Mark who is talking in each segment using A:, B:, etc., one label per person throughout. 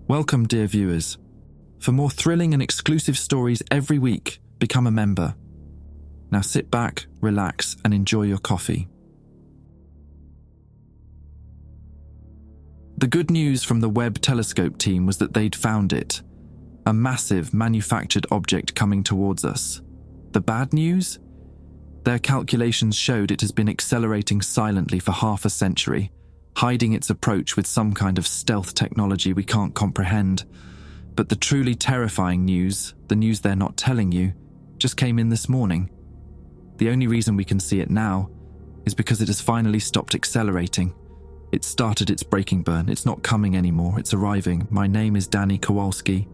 A: Welcome, dear viewers. For more thrilling and exclusive stories every week, become a member. Now sit back, relax, and enjoy your coffee. The good news from the Webb telescope team was that they'd found it. A massive, manufactured object coming towards us. The bad news? Their calculations showed it has been accelerating silently for half a century, hiding its approach with some kind of stealth technology we can't comprehend. But the truly terrifying news, the news they're not telling you, just came in this morning. The only reason we can see it now is because it has finally stopped accelerating. It started its braking burn. It's not coming anymore. It's arriving. My name is Danny Kowalski,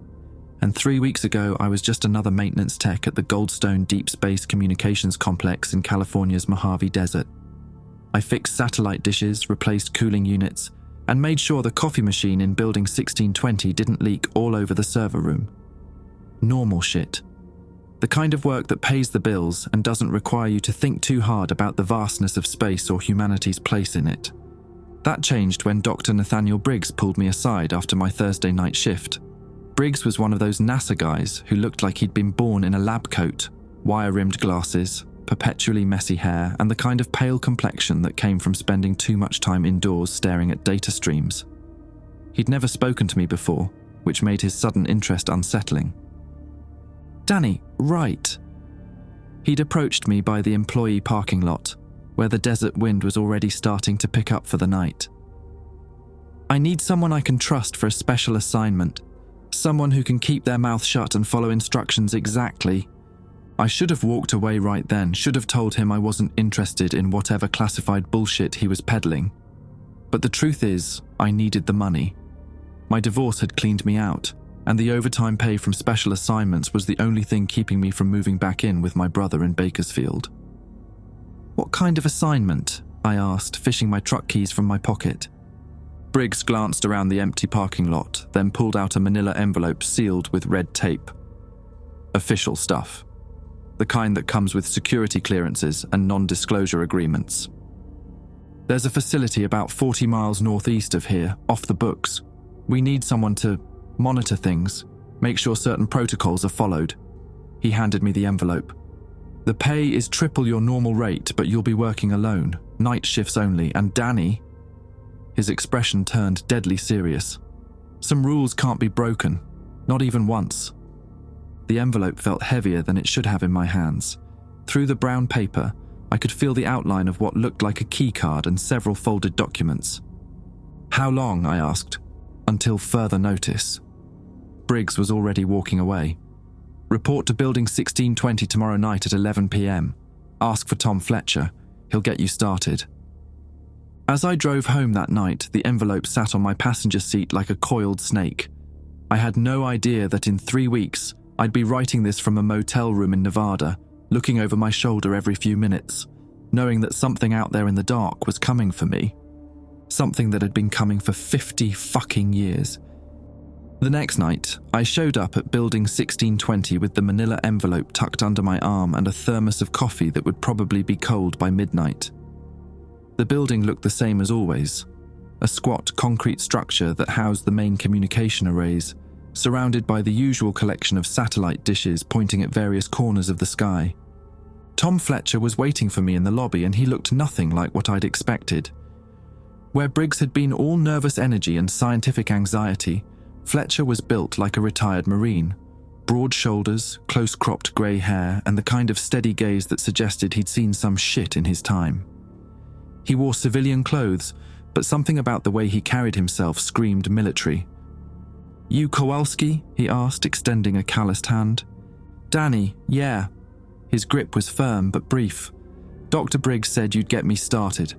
A: and 3 weeks ago I was just another maintenance tech at the Goldstone Deep Space Communications Complex in California's Mojave Desert. I fixed satellite dishes, replaced cooling units, and made sure the coffee machine in Building 1620 didn't leak all over the server room. Normal shit. The kind of work that pays the bills and doesn't require you to think too hard about the vastness of space or humanity's place in it. That changed when Dr. Nathaniel Briggs pulled me aside after my Thursday night shift. Briggs was one of those NASA guys who looked like he'd been born in a lab coat, wire-rimmed glasses, perpetually messy hair, and the kind of pale complexion that came from spending too much time indoors staring at data streams. He'd never spoken to me before, which made his sudden interest unsettling. Danny, right. He'd approached me by the employee parking lot, where the desert wind was already starting to pick up for the night. I need someone I can trust for a special assignment, someone who can keep their mouth shut and follow instructions exactly. I should have walked away right then, should have told him I wasn't interested in whatever classified bullshit he was peddling. But the truth is, I needed the money. My divorce had cleaned me out, and the overtime pay from special assignments was the only thing keeping me from moving back in with my brother in Bakersfield. What kind of assignment? I asked, fishing my truck keys from my pocket. Briggs glanced around the empty parking lot, then pulled out a manila envelope sealed with red tape. Official stuff. The kind that comes with security clearances and non-disclosure agreements. There's a facility about 40 miles northeast of here, off the books. We need someone to monitor things, make sure certain protocols are followed. He handed me the envelope. The pay is triple your normal rate, but you'll be working alone, night shifts only, and Danny... His expression turned deadly serious. Some rules can't be broken, not even once. The envelope felt heavier than it should have in my hands. Through the brown paper, I could feel the outline of what looked like a key card and several folded documents. How long, I asked. Until further notice. Briggs was already walking away. Report to Building 1620 tomorrow night at 11 p.m. Ask for Tom Fletcher. He'll get you started. As I drove home that night, the envelope sat on my passenger seat like a coiled snake. I had no idea that in 3 weeks, I'd be writing this from a motel room in Nevada, looking over my shoulder every few minutes, knowing that something out there in the dark was coming for me. Something that had been coming for 50 fucking years. The next night, I showed up at Building 1620 with the manila envelope tucked under my arm and a thermos of coffee that would probably be cold by midnight. The building looked the same as always, a squat concrete structure that housed the main communication arrays, surrounded by the usual collection of satellite dishes pointing at various corners of the sky. Tom Fletcher was waiting for me in the lobby, and he looked nothing like what I'd expected. Where Briggs had been all nervous energy and scientific anxiety, Fletcher was built like a retired Marine. Broad shoulders, close-cropped grey hair, and the kind of steady gaze that suggested he'd seen some shit in his time. He wore civilian clothes, but something about the way he carried himself screamed military. You Kowalski? He asked, extending a calloused hand. Danny, yeah. His grip was firm but brief. Dr. Briggs said you'd get me started.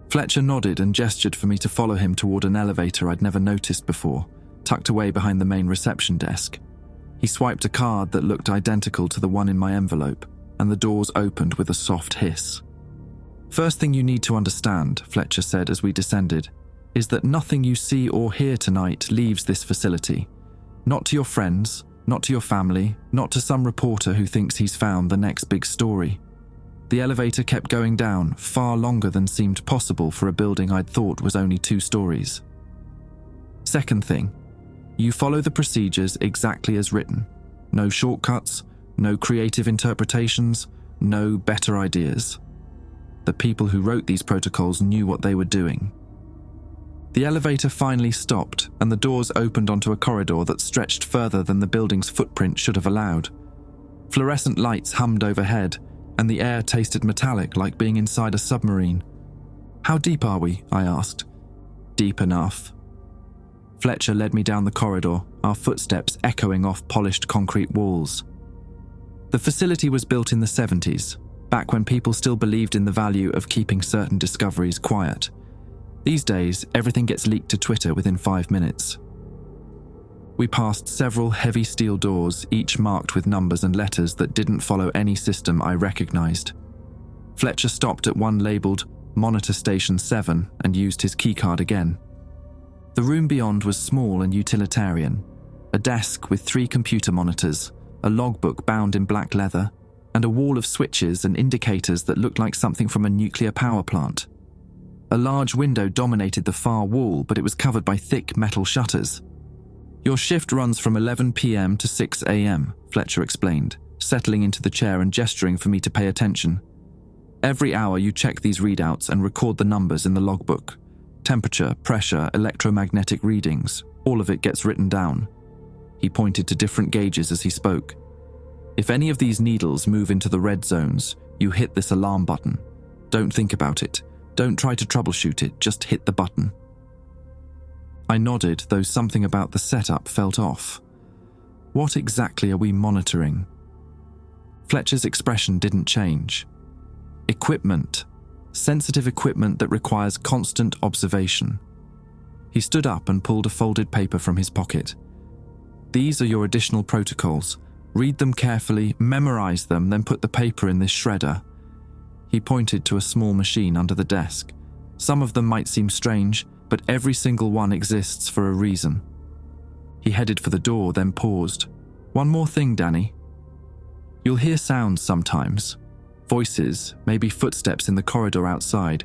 A: Fletcher nodded and gestured for me to follow him toward an elevator I'd never noticed before, tucked away behind the main reception desk. He swiped a card that looked identical to the one in my envelope, and the doors opened with a soft hiss. First thing you need to understand, Fletcher said as we descended, is that nothing you see or hear tonight leaves this facility. Not to your friends, not to your family, not to some reporter who thinks he's found the next big story. The elevator kept going down, far longer than seemed possible for a building I'd thought was only 2 stories. Second thing, You follow the procedures exactly as written. No shortcuts, no creative interpretations, no better ideas. The people who wrote these protocols knew what they were doing. The elevator finally stopped, and the doors opened onto a corridor that stretched further than the building's footprint should have allowed. Fluorescent lights hummed overhead, and the air tasted metallic like being inside a submarine. "How deep are we?" I asked. "Deep enough." Fletcher led me down the corridor, our footsteps echoing off polished concrete walls. The facility was built in the 70s, back when people still believed in the value of keeping certain discoveries quiet. These days, everything gets leaked to Twitter within 5 minutes. We passed several heavy steel doors, each marked with numbers and letters that didn't follow any system I recognized. Fletcher stopped at one labeled Monitor Station 7 and used his keycard again. The room beyond was small and utilitarian. A desk with 3 computer monitors, a logbook bound in black leather, and a wall of switches and indicators that looked like something from a nuclear power plant. A large window dominated the far wall, but it was covered by thick metal shutters. "Your shift runs from 11 p.m. to 6 a.m., Fletcher explained, settling into the chair and gesturing for me to pay attention. "Every hour you check these readouts and record the numbers in the logbook. Temperature, pressure, electromagnetic readings, all of it gets written down." He pointed to different gauges as he spoke. "If any of these needles move into the red zones, you hit this alarm button. Don't think about it. Don't try to troubleshoot it, just hit the button." I nodded, though something about the setup felt off. What exactly are we monitoring? Fletcher's expression didn't change. Equipment. Sensitive equipment that requires constant observation. He stood up and pulled a folded paper from his pocket. "These are your additional protocols. Read them carefully, memorize them, then put the paper in this shredder." He pointed to a small machine under the desk. "Some of them might seem strange, but every single one exists for a reason." He headed for the door, then paused. "One more thing, Danny. You'll hear sounds sometimes. Voices, maybe footsteps in the corridor outside.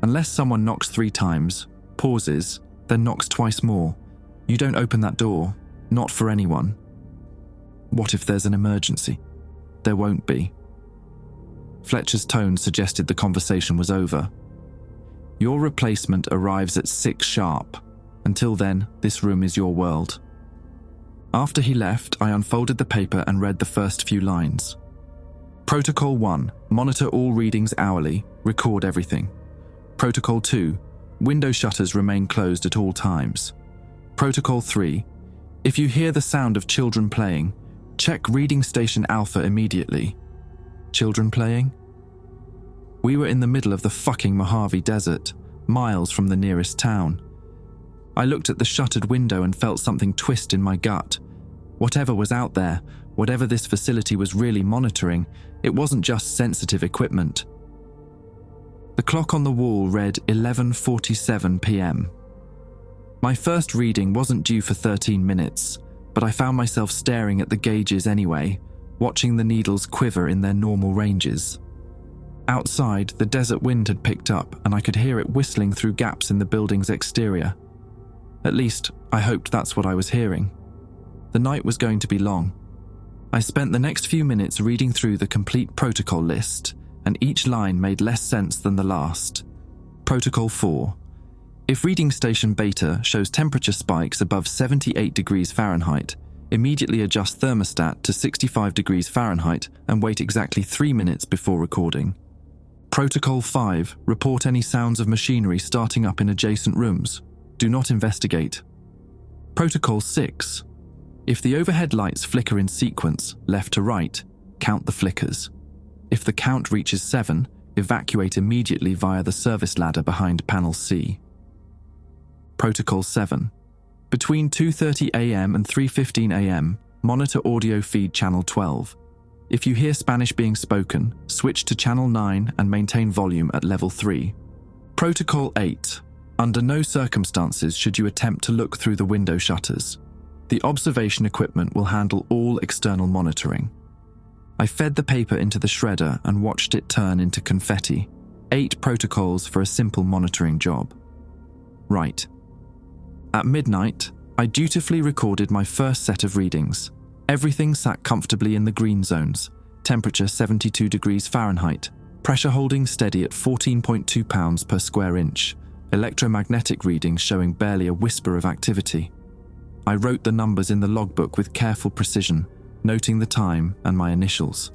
A: Unless someone knocks 3 times, pauses, then knocks twice more, you don't open that door, not for anyone. What if there's an emergency? There won't be." Fletcher's tone suggested the conversation was over. "Your replacement arrives at 6 sharp. Until then, this room is your world." After he left, I unfolded the paper and read the first few lines. Protocol 1, monitor all readings hourly, record everything. Protocol 2, window shutters remain closed at all times. Protocol 3, if you hear the sound of children playing, check reading station Alpha immediately. Children playing? We were in the middle of the fucking Mojave Desert, miles from the nearest town. I looked at the shuttered window and felt something twist in my gut. Whatever was out there, whatever this facility was really monitoring, it wasn't just sensitive equipment. The clock on the wall read 11:47 p.m. My first reading wasn't due for 13 minutes, but I found myself staring at the gauges anyway, watching the needles quiver in their normal ranges. Outside, the desert wind had picked up, and I could hear it whistling through gaps in the building's exterior. At least, I hoped that's what I was hearing. The night was going to be long. I spent the next few minutes reading through the complete protocol list, and each line made less sense than the last. Protocol 4. If reading station Beta shows temperature spikes above 78 degrees Fahrenheit, immediately adjust thermostat to 65 degrees Fahrenheit and wait exactly 3 minutes before recording. Protocol 5. Report any sounds of machinery starting up in adjacent rooms. Do not investigate. Protocol 6. If the overhead lights flicker in sequence, left to right, count the flickers. If the count reaches 7, evacuate immediately via the service ladder behind panel C. Protocol 7. Between 2:30 a.m. and 3:15 a.m., monitor audio feed channel 12. If you hear Spanish being spoken, switch to channel 9 and maintain volume at level 3. Protocol 8. Under no circumstances should you attempt to look through the window shutters. The observation equipment will handle all external monitoring. I fed the paper into the shredder and watched it turn into confetti. 8 protocols for a simple monitoring job. Right. At midnight, I dutifully recorded my first set of readings. Everything sat comfortably in the green zones. Temperature 72 degrees Fahrenheit. Pressure holding steady at 14.2 pounds per square inch. Electromagnetic readings showing barely a whisper of activity. I wrote the numbers in the logbook with careful precision, noting the time and my initials.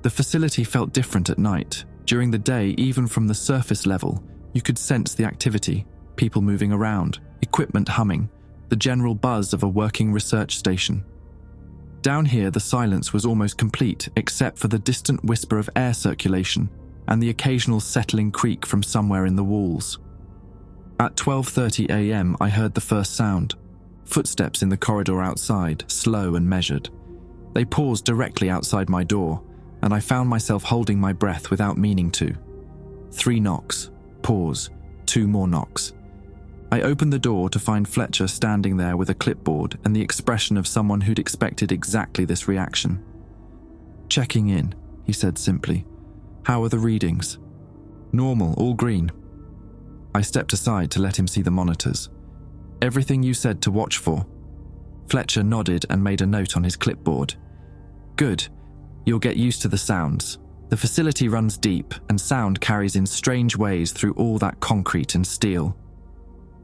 A: The facility felt different at night. During the day, even from the surface level, you could sense the activity, people moving around, equipment humming, the general buzz of a working research station. Down here, the silence was almost complete, except for the distant whisper of air circulation and the occasional settling creak from somewhere in the walls. At 12:30 a.m., I heard the first sound. Footsteps in the corridor outside, slow and measured. They paused directly outside my door, and I found myself holding my breath without meaning to. 3 knocks, pause, 2 more knocks. I opened the door to find Fletcher standing there with a clipboard and the expression of someone who'd expected exactly this reaction. "Checking in," he said simply. "How are the readings?" "Normal, all green." I stepped aside to let him see the monitors. "Everything you said to watch for." Fletcher nodded and made a note on his clipboard. "Good. You'll get used to the sounds. The facility runs deep, and sound carries in strange ways through all that concrete and steel."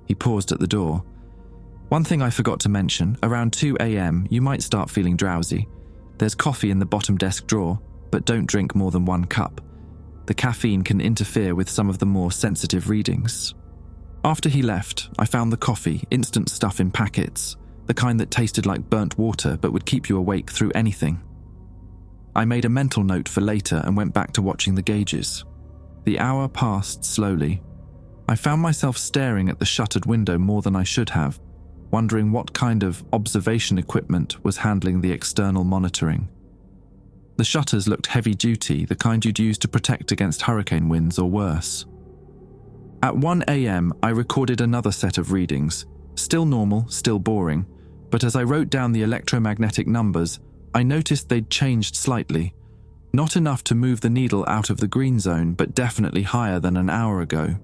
A: He paused at the door. "One thing I forgot to mention, around 2 a.m. you might start feeling drowsy. There's coffee in the bottom desk drawer, but don't drink more than 1 cup. The caffeine can interfere with some of the more sensitive readings." After he left, I found the coffee, instant stuff in packets, the kind that tasted like burnt water but would keep you awake through anything. I made a mental note for later and went back to watching the gauges. The hour passed slowly. I found myself staring at the shuttered window more than I should have, wondering what kind of observation equipment was handling the external monitoring. The shutters looked heavy-duty, the kind you'd use to protect against hurricane winds or worse. At 1 a.m., I recorded another set of readings. Still normal, still boring, but as I wrote down the electromagnetic numbers, I noticed they'd changed slightly. Not enough to move the needle out of the green zone, but definitely higher than an hour ago.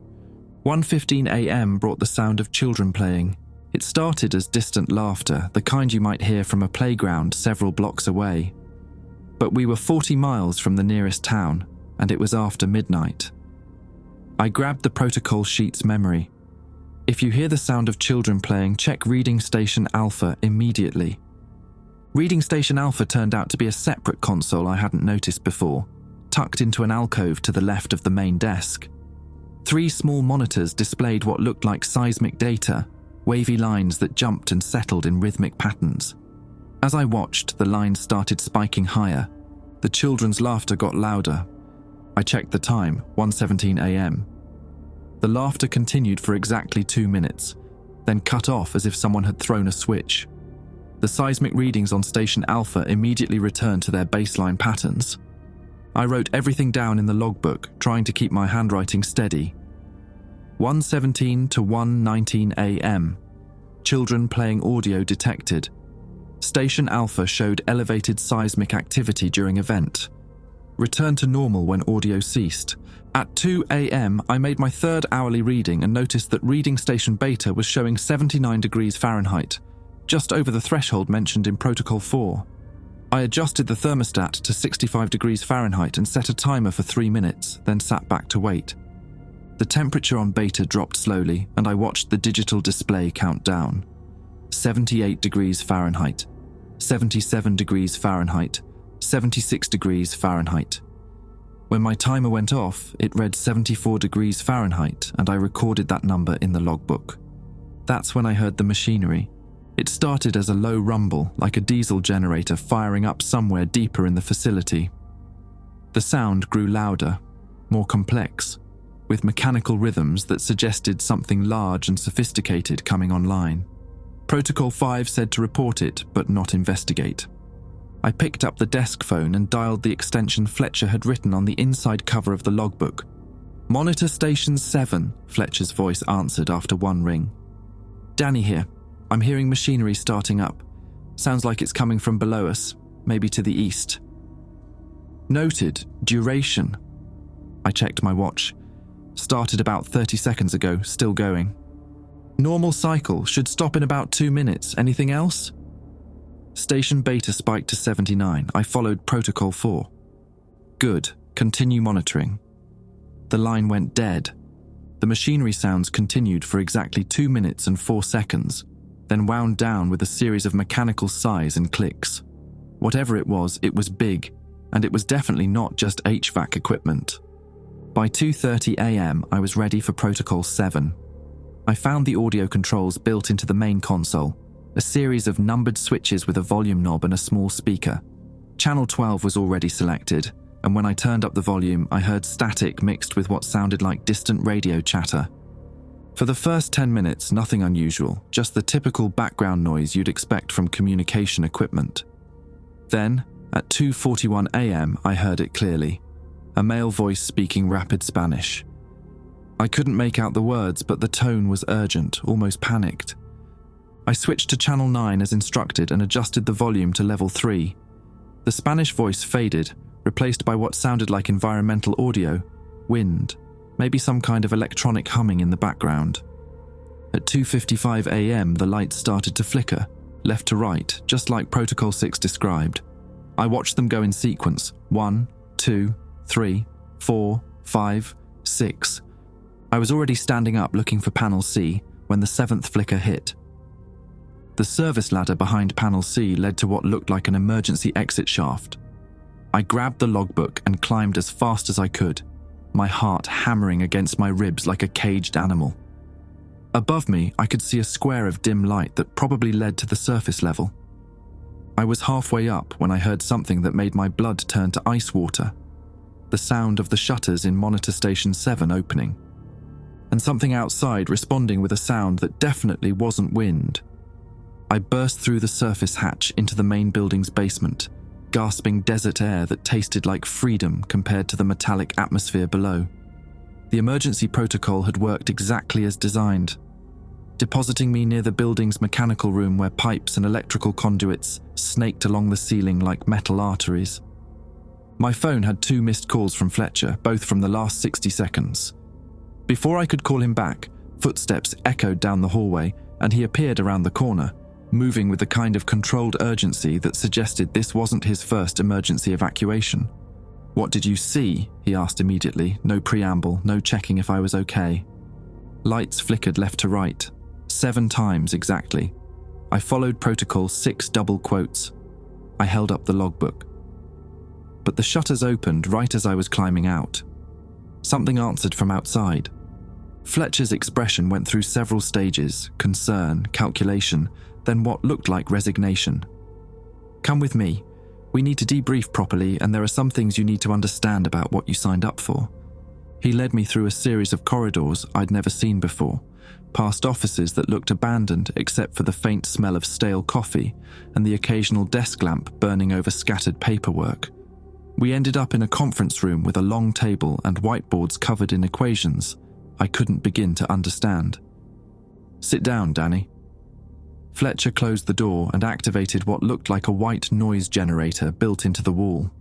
A: 1:15 a.m. brought the sound of children playing. It started as distant laughter, the kind you might hear from a playground several blocks away. But we were 40 miles from the nearest town, and it was after midnight. I grabbed the protocol sheet's memory. If you hear the sound of children playing, check Reading Station Alpha immediately. Reading Station Alpha turned out to be a separate console I hadn't noticed before, tucked into an alcove to the left of the main desk. 3 small monitors displayed what looked like seismic data, wavy lines that jumped and settled in rhythmic patterns. As I watched, the lines started spiking higher. The children's laughter got louder. I checked the time, 1:17 a.m. The laughter continued for exactly 2 minutes, then cut off as if someone had thrown a switch. The seismic readings on Station Alpha immediately returned to their baseline patterns. I wrote everything down in the logbook, trying to keep my handwriting steady. 1:17 to 1:19 a.m. Children playing audio detected. Station Alpha showed elevated seismic activity during event. Returned to normal when audio ceased. At 2 a.m., I made my 3rd hourly reading and noticed that Reading Station Beta was showing 79 degrees Fahrenheit, just over the threshold mentioned in Protocol 4. I adjusted the thermostat to 65 degrees Fahrenheit and set a timer for 3 minutes, then sat back to wait. The temperature on Beta dropped slowly, and I watched the digital display count down. 78 degrees Fahrenheit, 77 degrees Fahrenheit, 76 degrees Fahrenheit. When my timer went off, it read 74 degrees Fahrenheit, and I recorded that number in the logbook. That's when I heard the machinery. It started as a low rumble, like a diesel generator firing up somewhere deeper in the facility. The sound grew louder, more complex, with mechanical rhythms that suggested something large and sophisticated coming online. Protocol 5 said to report it, but not investigate. I picked up the desk phone and dialed the extension Fletcher had written on the inside cover of the logbook. "Monitor Station 7, Fletcher's voice answered after 1 ring. "Danny here. I'm hearing machinery starting up. Sounds like it's coming from below us, maybe to the east." "Noted. Duration." I checked my watch. Started about 30 seconds ago, still going. Normal cycle, should stop in about 2 minutes. Anything else? Station beta spiked to 79. I followed protocol 4. Good. Continue monitoring. The line went dead. The machinery sounds continued for exactly 2 minutes and 4 seconds, then wound down with a series of mechanical sighs and clicks. Whatever it was big, and it was definitely not just HVAC equipment. By 2:30 a.m., I was ready for Protocol 7. I found the audio controls built into the main console, a series of numbered switches with a volume knob and a small speaker. Channel 12 was already selected, and when I turned up the volume, I heard static mixed with what sounded like distant radio chatter. For the first 10 minutes, nothing unusual, just the typical background noise you'd expect from communication equipment. Then, at 2:41 a.m., I heard it clearly. A male voice speaking rapid Spanish. I couldn't make out the words, but the tone was urgent, almost panicked. I switched to channel 9 as instructed and adjusted the volume to level 3. The Spanish voice faded, replaced by what sounded like environmental audio, wind, maybe some kind of electronic humming in the background. At 2:55 a.m., the lights started to flicker, left to right, just like Protocol 6 described. I watched them go in sequence, 1, 2, 3, 4, 5, 6. I was already standing up looking for Panel C when the 7th flicker hit. The service ladder behind Panel C led to what looked like an emergency exit shaft. I grabbed the logbook and climbed as fast as I could, my heart hammering against my ribs like a caged animal. Above me, I could see a square of dim light that probably led to the surface level. I was halfway up when I heard something that made my blood turn to ice water. The sound of the shutters in Monitor Station 7 opening, and something outside responding with a sound that definitely wasn't wind. I burst through the surface hatch into the main building's basement, gasping desert air that tasted like freedom compared to the metallic atmosphere below. The emergency protocol had worked exactly as designed, depositing me near the building's mechanical room where pipes and electrical conduits snaked along the ceiling like metal arteries. My phone had 2 missed calls from Fletcher, both from the last 60 seconds. Before I could call him back, footsteps echoed down the hallway and he appeared around the corner, moving with the kind of controlled urgency that suggested this wasn't his first emergency evacuation. "What did you see?" he asked immediately, no preamble, no checking if I was okay. Lights flickered left to right, 7 times exactly. I followed Protocol 6 double quotes. I held up the logbook. But the shutters opened right as I was climbing out. Something answered from outside. Fletcher's expression went through several stages: concern, calculation, then what looked like resignation. "Come with me. We need to debrief properly, and there are some things you need to understand about what you signed up for." He led me through a series of corridors I'd never seen before, past offices that looked abandoned except for the faint smell of stale coffee and the occasional desk lamp burning over scattered paperwork. We ended up in a conference room with a long table and whiteboards covered in equations I couldn't begin to understand. "Sit down, Danny." Fletcher closed the door and activated what looked like a white noise generator built into the wall.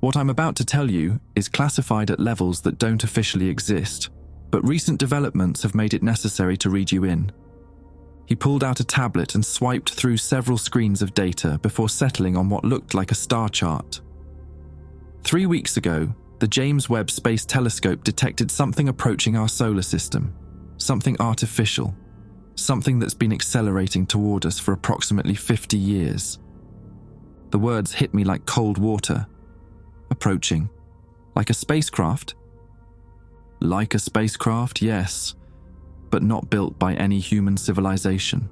A: "What I'm about to tell you is classified at levels that don't officially exist, but recent developments have made it necessary to read you in." He pulled out a tablet and swiped through several screens of data before settling on what looked like a star chart. 3 weeks ago, the James Webb Space Telescope detected something approaching our solar system, something artificial, something that's been accelerating toward us for approximately 50 years. The words hit me like cold water. Approaching. Like a spacecraft? Like a spacecraft, yes, but not built by any human civilization.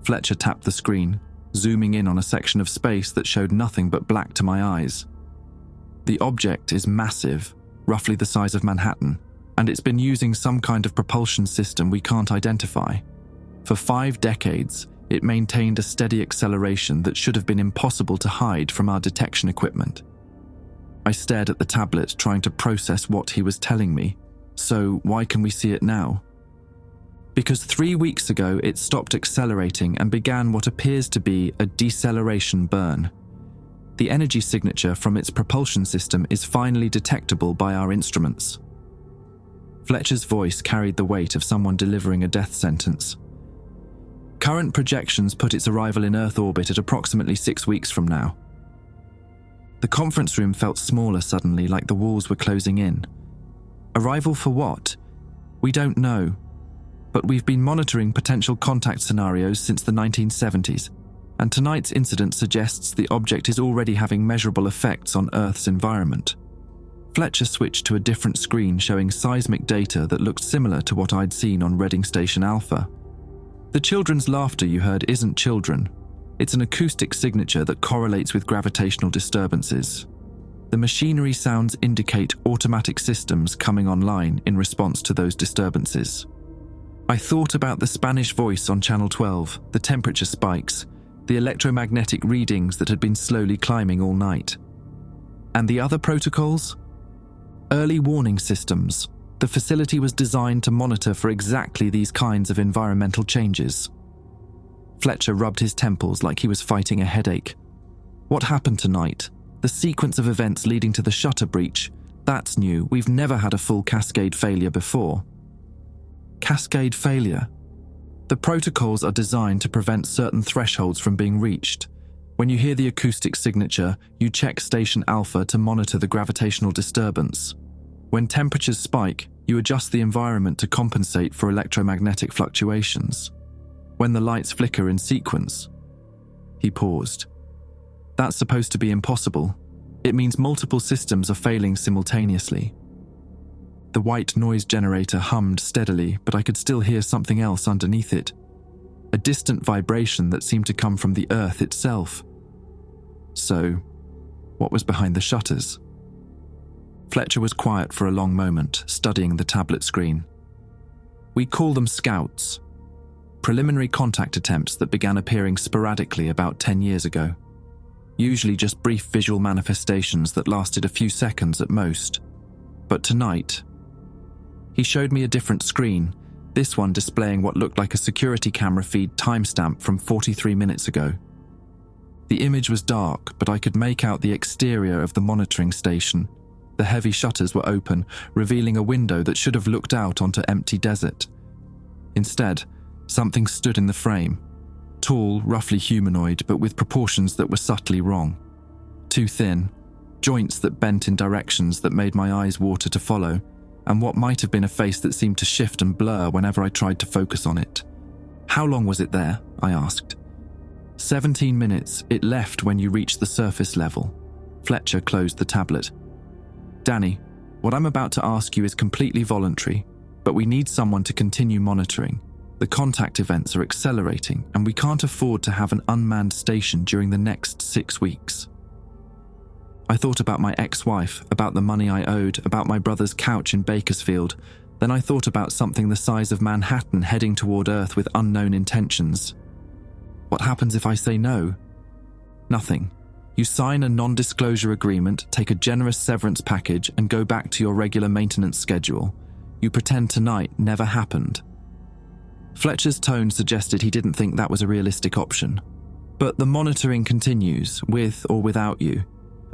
A: Fletcher tapped the screen, zooming in on a section of space that showed nothing but black to my eyes. The object is massive, roughly the size of Manhattan, and it's been using some kind of propulsion system we can't identify. For 5 decades, it maintained a steady acceleration that should have been impossible to hide from our detection equipment. I stared at the tablet, trying to process what he was telling me. So why can we see it now? Because 3 weeks ago, it stopped accelerating and began what appears to be a deceleration burn. The energy signature from its propulsion system is finally detectable by our instruments. Fletcher's voice carried the weight of someone delivering a death sentence. Current projections put its arrival in Earth orbit at approximately 6 weeks from now. The conference room felt smaller suddenly, like the walls were closing in. Arrival for what? We don't know, but we've been monitoring potential contact scenarios since the 1970s, and tonight's incident suggests the object is already having measurable effects on Earth's environment. Fletcher switched to a different screen showing seismic data that looked similar to what I'd seen on Reading Station Alpha. The children's laughter you heard isn't children. It's an acoustic signature that correlates with gravitational disturbances. The machinery sounds indicate automatic systems coming online in response to those disturbances. I thought about the Spanish voice on Channel 12, the temperature spikes, the electromagnetic readings that had been slowly climbing all night. And the other protocols? Early warning systems. The facility was designed to monitor for exactly these kinds of environmental changes. Fletcher rubbed his temples like he was fighting a headache. What happened tonight? The sequence of events leading to the shutter breach, that's new. We've never had a full cascade failure before. Cascade failure? The protocols are designed to prevent certain thresholds from being reached. When you hear the acoustic signature, you check Station Alpha to monitor the gravitational disturbance. When temperatures spike, you adjust the environment to compensate for electromagnetic fluctuations. When the lights flicker in sequence. He paused. That's supposed to be impossible. It means multiple systems are failing simultaneously. The white noise generator hummed steadily, but I could still hear something else underneath it. A distant vibration that seemed to come from the Earth itself. So, what was behind the shutters? Fletcher was quiet for a long moment, studying the tablet screen. We call them scouts. Preliminary contact attempts that began appearing sporadically about 10 years ago. Usually just brief visual manifestations that lasted a few seconds at most. But tonight, he showed me a different screen, this one displaying what looked like a security camera feed timestamp from 43 minutes ago. The image was dark, but I could make out the exterior of the monitoring station. The heavy shutters were open, revealing a window that should have looked out onto empty desert. Instead, something stood in the frame. Tall, roughly humanoid, but with proportions that were subtly wrong. Too thin, joints that bent in directions that made my eyes water to follow, and what might have been a face that seemed to shift and blur whenever I tried to focus on it. How long was it there? I asked. 17 minutes. It left when you reached the surface level. Fletcher closed the tablet. Danny, what I'm about to ask you is completely voluntary, but we need someone to continue monitoring. The contact events are accelerating, and we can't afford to have an unmanned station during the next 6 weeks. I thought about my ex-wife, about the money I owed, about my brother's couch in Bakersfield. Then I thought about something the size of Manhattan heading toward Earth with unknown intentions. What happens if I say no? Nothing. You sign a non-disclosure agreement, take a generous severance package, and go back to your regular maintenance schedule. You pretend tonight never happened. Fletcher's tone suggested he didn't think that was a realistic option. But the monitoring continues, with or without you.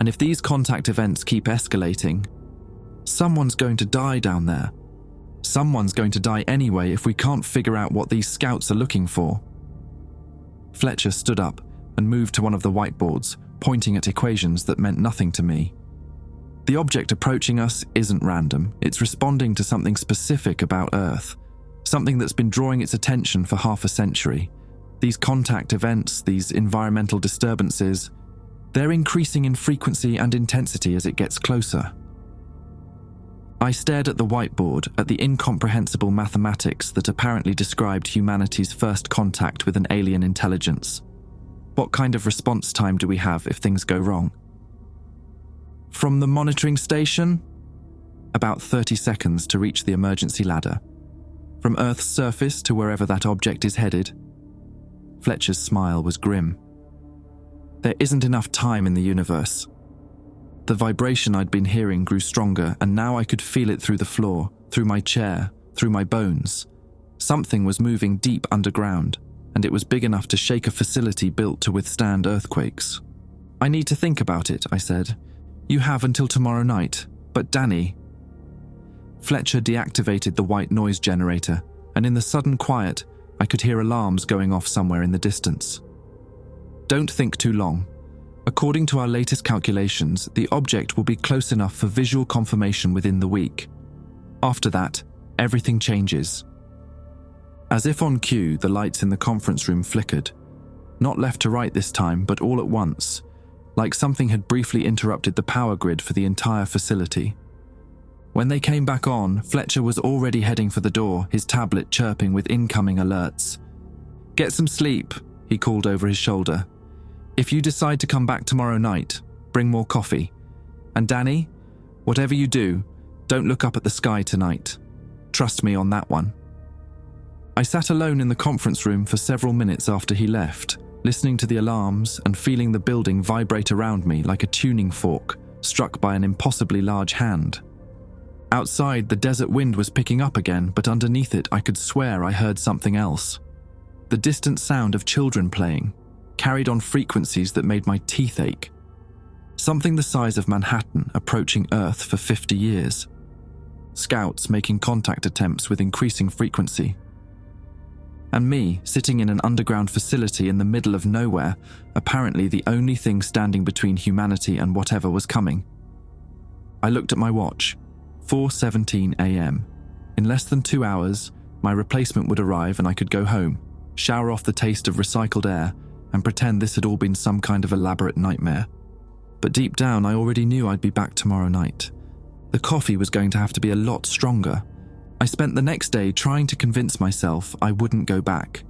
A: And if these contact events keep escalating, someone's going to die down there. Someone's going to die anyway if we can't figure out what these scouts are looking for. Fletcher stood up and moved to one of the whiteboards, pointing at equations that meant nothing to me. The object approaching us isn't random. It's responding to something specific about Earth. Something that's been drawing its attention for half a century. These contact events, these environmental disturbances, they're increasing in frequency and intensity as it gets closer. I stared at the whiteboard, at the incomprehensible mathematics that apparently described humanity's first contact with an alien intelligence. What kind of response time do we have if things go wrong? From the monitoring station? About 30 seconds to reach the emergency ladder. From Earth's surface to wherever that object is headed. Fletcher's smile was grim. There isn't enough time in the universe. The vibration I'd been hearing grew stronger, and now I could feel it through the floor, through my chair, through my bones. Something was moving deep underground, and it was big enough to shake a facility built to withstand earthquakes. I need to think about it, I said. You have until tomorrow night, but Danny... Fletcher deactivated the white noise generator, and in the sudden quiet, I could hear alarms going off somewhere in the distance. Don't think too long. According to our latest calculations, the object will be close enough for visual confirmation within the week. After that, everything changes. As if on cue, the lights in the conference room flickered. Not left to right this time, but all at once, like something had briefly interrupted the power grid for the entire facility. When they came back on, Fletcher was already heading for the door, his tablet chirping with incoming alerts. "Get some sleep," he called over his shoulder. "If you decide to come back tomorrow night, bring more coffee. And Danny, whatever you do, don't look up at the sky tonight. Trust me on that one." I sat alone in the conference room for several minutes after he left, listening to the alarms and feeling the building vibrate around me like a tuning fork struck by an impossibly large hand. Outside, the desert wind was picking up again, but underneath it I could swear I heard something else. The distant sound of children playing, carried on frequencies that made my teeth ache. Something the size of Manhattan approaching Earth for 50 years. Scouts making contact attempts with increasing frequency. And me, sitting in an underground facility in the middle of nowhere, apparently the only thing standing between humanity and whatever was coming. I looked at my watch. 4:17 a.m. In less than 2 hours, my replacement would arrive and I could go home, shower off the taste of recycled air, and pretend this had all been some kind of elaborate nightmare. But deep down, I already knew I'd be back tomorrow night. The coffee was going to have to be a lot stronger. I spent the next day trying to convince myself I wouldn't go back.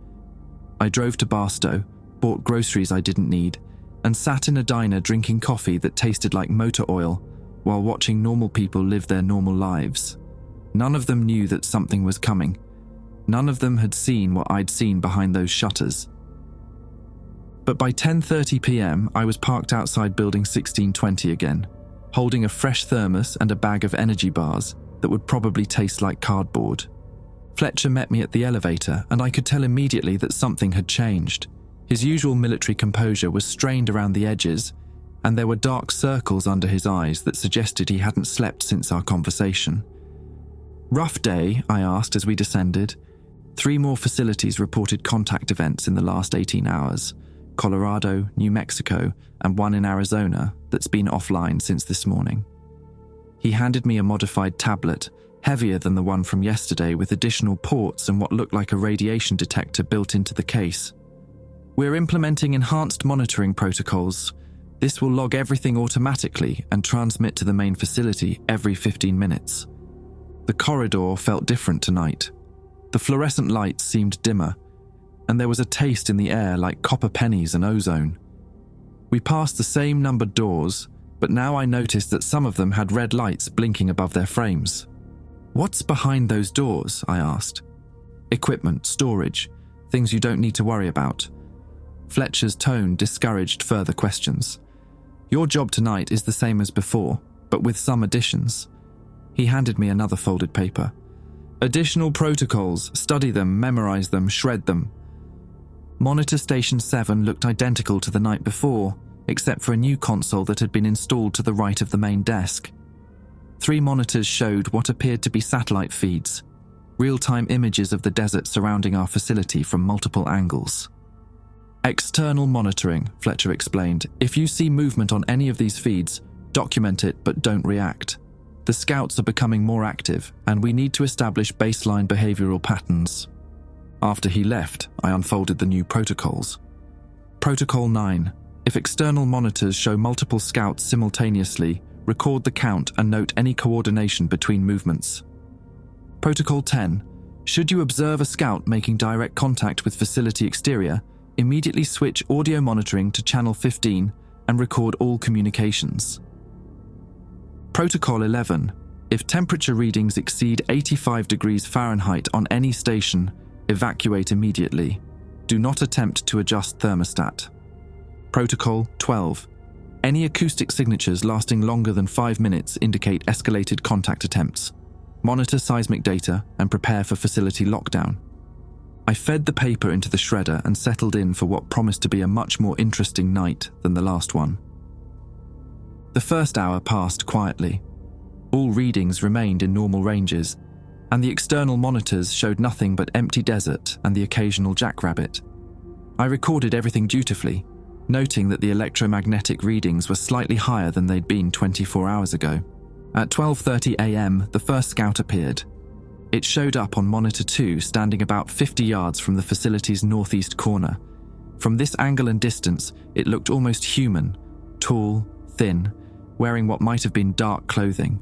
A: I drove to Barstow, bought groceries I didn't need, and sat in a diner drinking coffee that tasted like motor oil while watching normal people live their normal lives. None of them knew that something was coming. None of them had seen what I'd seen behind those shutters. But by 10:30 p.m, I was parked outside building 1620 again, holding a fresh thermos and a bag of energy bars that would probably taste like cardboard. Fletcher met me at the elevator, and I could tell immediately that something had changed. His usual military composure was strained around the edges, and there were dark circles under his eyes that suggested he hadn't slept since our conversation. "Rough day?" I asked as we descended. 3 more facilities reported contact events in the last 18 hours. Colorado, New Mexico, and one in Arizona that's been offline since this morning. He handed me a modified tablet, heavier than the one from yesterday, with additional ports and what looked like a radiation detector built into the case. "We're implementing enhanced monitoring protocols. This will log everything automatically and transmit to the main facility every 15 minutes. The corridor felt different tonight. The fluorescent lights seemed dimmer, and there was a taste in the air like copper pennies and ozone. We passed the same numbered doors, but now I noticed that some of them had red lights blinking above their frames. "What's behind those doors?" I asked. "Equipment, storage, things you don't need to worry about." Fletcher's tone discouraged further questions. "Your job tonight is the same as before, but with some additions." He handed me another folded paper. "Additional protocols, study them, memorize them, shred them." Monitor Station 7 looked identical to the night before, except for a new console that had been installed to the right of the main desk. 3 monitors showed what appeared to be satellite feeds, real-time images of the desert surrounding our facility from multiple angles. "External monitoring," Fletcher explained. "If you see movement on any of these feeds, document it but don't react. The scouts are becoming more active, and we need to establish baseline behavioral patterns." After he left, I unfolded the new protocols. Protocol 9. If external monitors show multiple scouts simultaneously, record the count and note any coordination between movements. Protocol 10. Should you observe a scout making direct contact with facility exterior, immediately switch audio monitoring to channel 15 and record all communications. Protocol 11. If temperature readings exceed 85 degrees Fahrenheit on any station, evacuate immediately. Do not attempt to adjust thermostat. Protocol 12. Any acoustic signatures lasting longer than 5 minutes indicate escalated contact attempts. Monitor seismic data and prepare for facility lockdown. I fed the paper into the shredder and settled in for what promised to be a much more interesting night than the last one. The first hour passed quietly. All readings remained in normal ranges, and the external monitors showed nothing but empty desert and the occasional jackrabbit. I recorded everything dutifully, noting that the electromagnetic readings were slightly higher than they'd been 24 hours ago. At 12:30 a.m., the first scout appeared. It showed up on monitor 2, standing about 50 yards from the facility's northeast corner. From this angle and distance, it looked almost human, tall, thin, wearing what might have been dark clothing.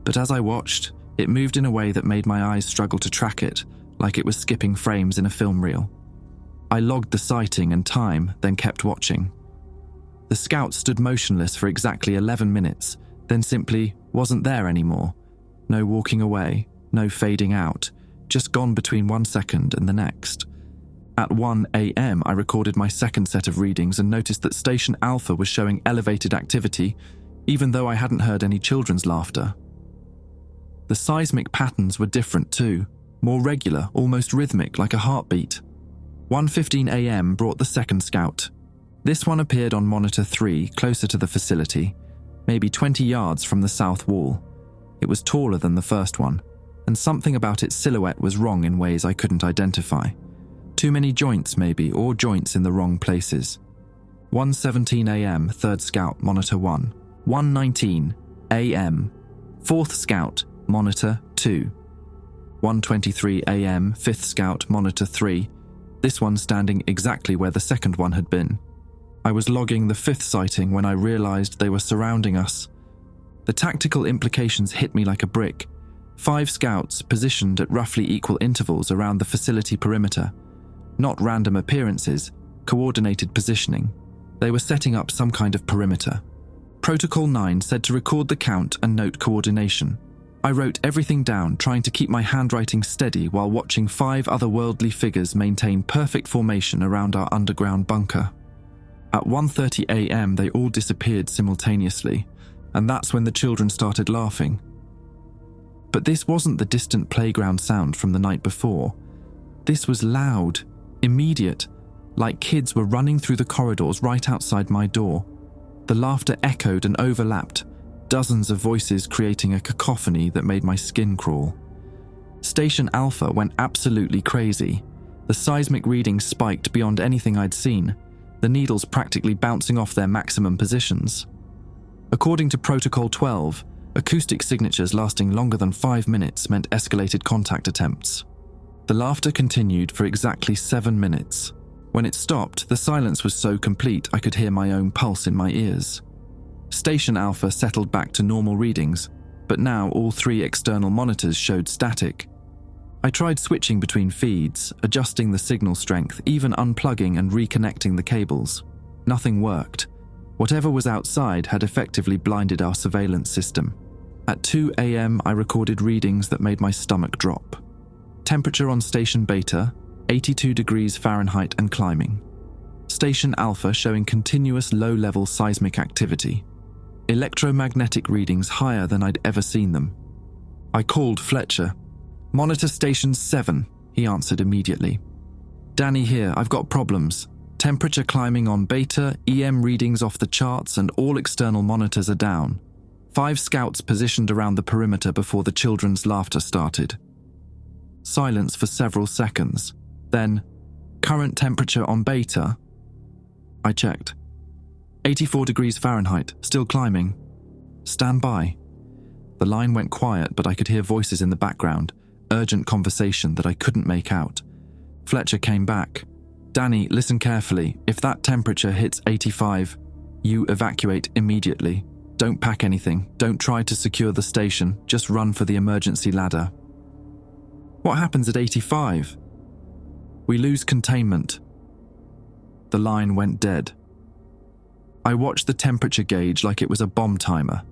A: But as I watched, it moved in a way that made my eyes struggle to track it, like it was skipping frames in a film reel. I logged the sighting and time, then kept watching. The scout stood motionless for exactly 11 minutes, then simply wasn't there anymore. No walking away, no fading out, just gone between 1 second and the next. At 1 a.m., I recorded my second set of readings and noticed that Station Alpha was showing elevated activity, even though I hadn't heard any children's laughter. The seismic patterns were different too, more regular, almost rhythmic, like a heartbeat. 1:15 a.m. brought the second scout. This one appeared on monitor 3, closer to the facility, maybe 20 yards from the south wall. It was taller than the first one, and something about its silhouette was wrong in ways I couldn't identify. Too many joints maybe, or joints in the wrong places. 1:17 a.m. third scout, monitor 1. 1:19 a.m. fourth scout, monitor 2. 1:23 a.m. fifth scout, monitor 3. This one standing exactly where the second one had been. I was logging the fifth sighting when I realized they were surrounding us. The tactical implications hit me like a brick. 5 scouts positioned at roughly equal intervals around the facility perimeter. Not random appearances, coordinated positioning. They were setting up some kind of perimeter. Protocol 9 said to record the count and note coordination. I wrote everything down, trying to keep my handwriting steady while watching 5 otherworldly figures maintain perfect formation around our underground bunker. At 1:30 a.m. they all disappeared simultaneously, and that's when the children started laughing. But this wasn't the distant playground sound from the night before. This was loud, immediate, like kids were running through the corridors right outside my door. The laughter echoed and overlapped, dozens of voices creating a cacophony that made my skin crawl. Station Alpha went absolutely crazy. The seismic readings spiked beyond anything I'd seen, the needles practically bouncing off their maximum positions. According to Protocol 12, acoustic signatures lasting longer than 5 minutes meant escalated contact attempts. The laughter continued for exactly 7 minutes. When it stopped, the silence was so complete I could hear my own pulse in my ears. Station Alpha settled back to normal readings, but now all 3 external monitors showed static. I tried switching between feeds, adjusting the signal strength, even unplugging and reconnecting the cables. Nothing worked. Whatever was outside had effectively blinded our surveillance system. At 2 a.m. I recorded readings that made my stomach drop. Temperature on Station Beta, 82 degrees Fahrenheit and climbing. Station Alpha showing continuous low-level seismic activity. Electromagnetic readings higher than I'd ever seen them. I called Fletcher. "Monitor Station 7, he answered immediately. "Danny here, I've got problems. Temperature climbing on Beta, EM readings off the charts, and all external monitors are down. 5 scouts positioned around the perimeter before the children's laughter started." Silence for several seconds. Then, "Current temperature on Beta?" I checked. 84 degrees Fahrenheit, still climbing. "Stand by." The line went quiet, but I could hear voices in the background, urgent conversation that I couldn't make out. Fletcher came back. "Danny, listen carefully. If that temperature hits 85, you evacuate immediately. Don't pack anything. Don't try to secure the station. Just run for the emergency ladder." "What happens at 85? "We lose containment." The line went dead. I watched the temperature gauge like it was a bomb timer.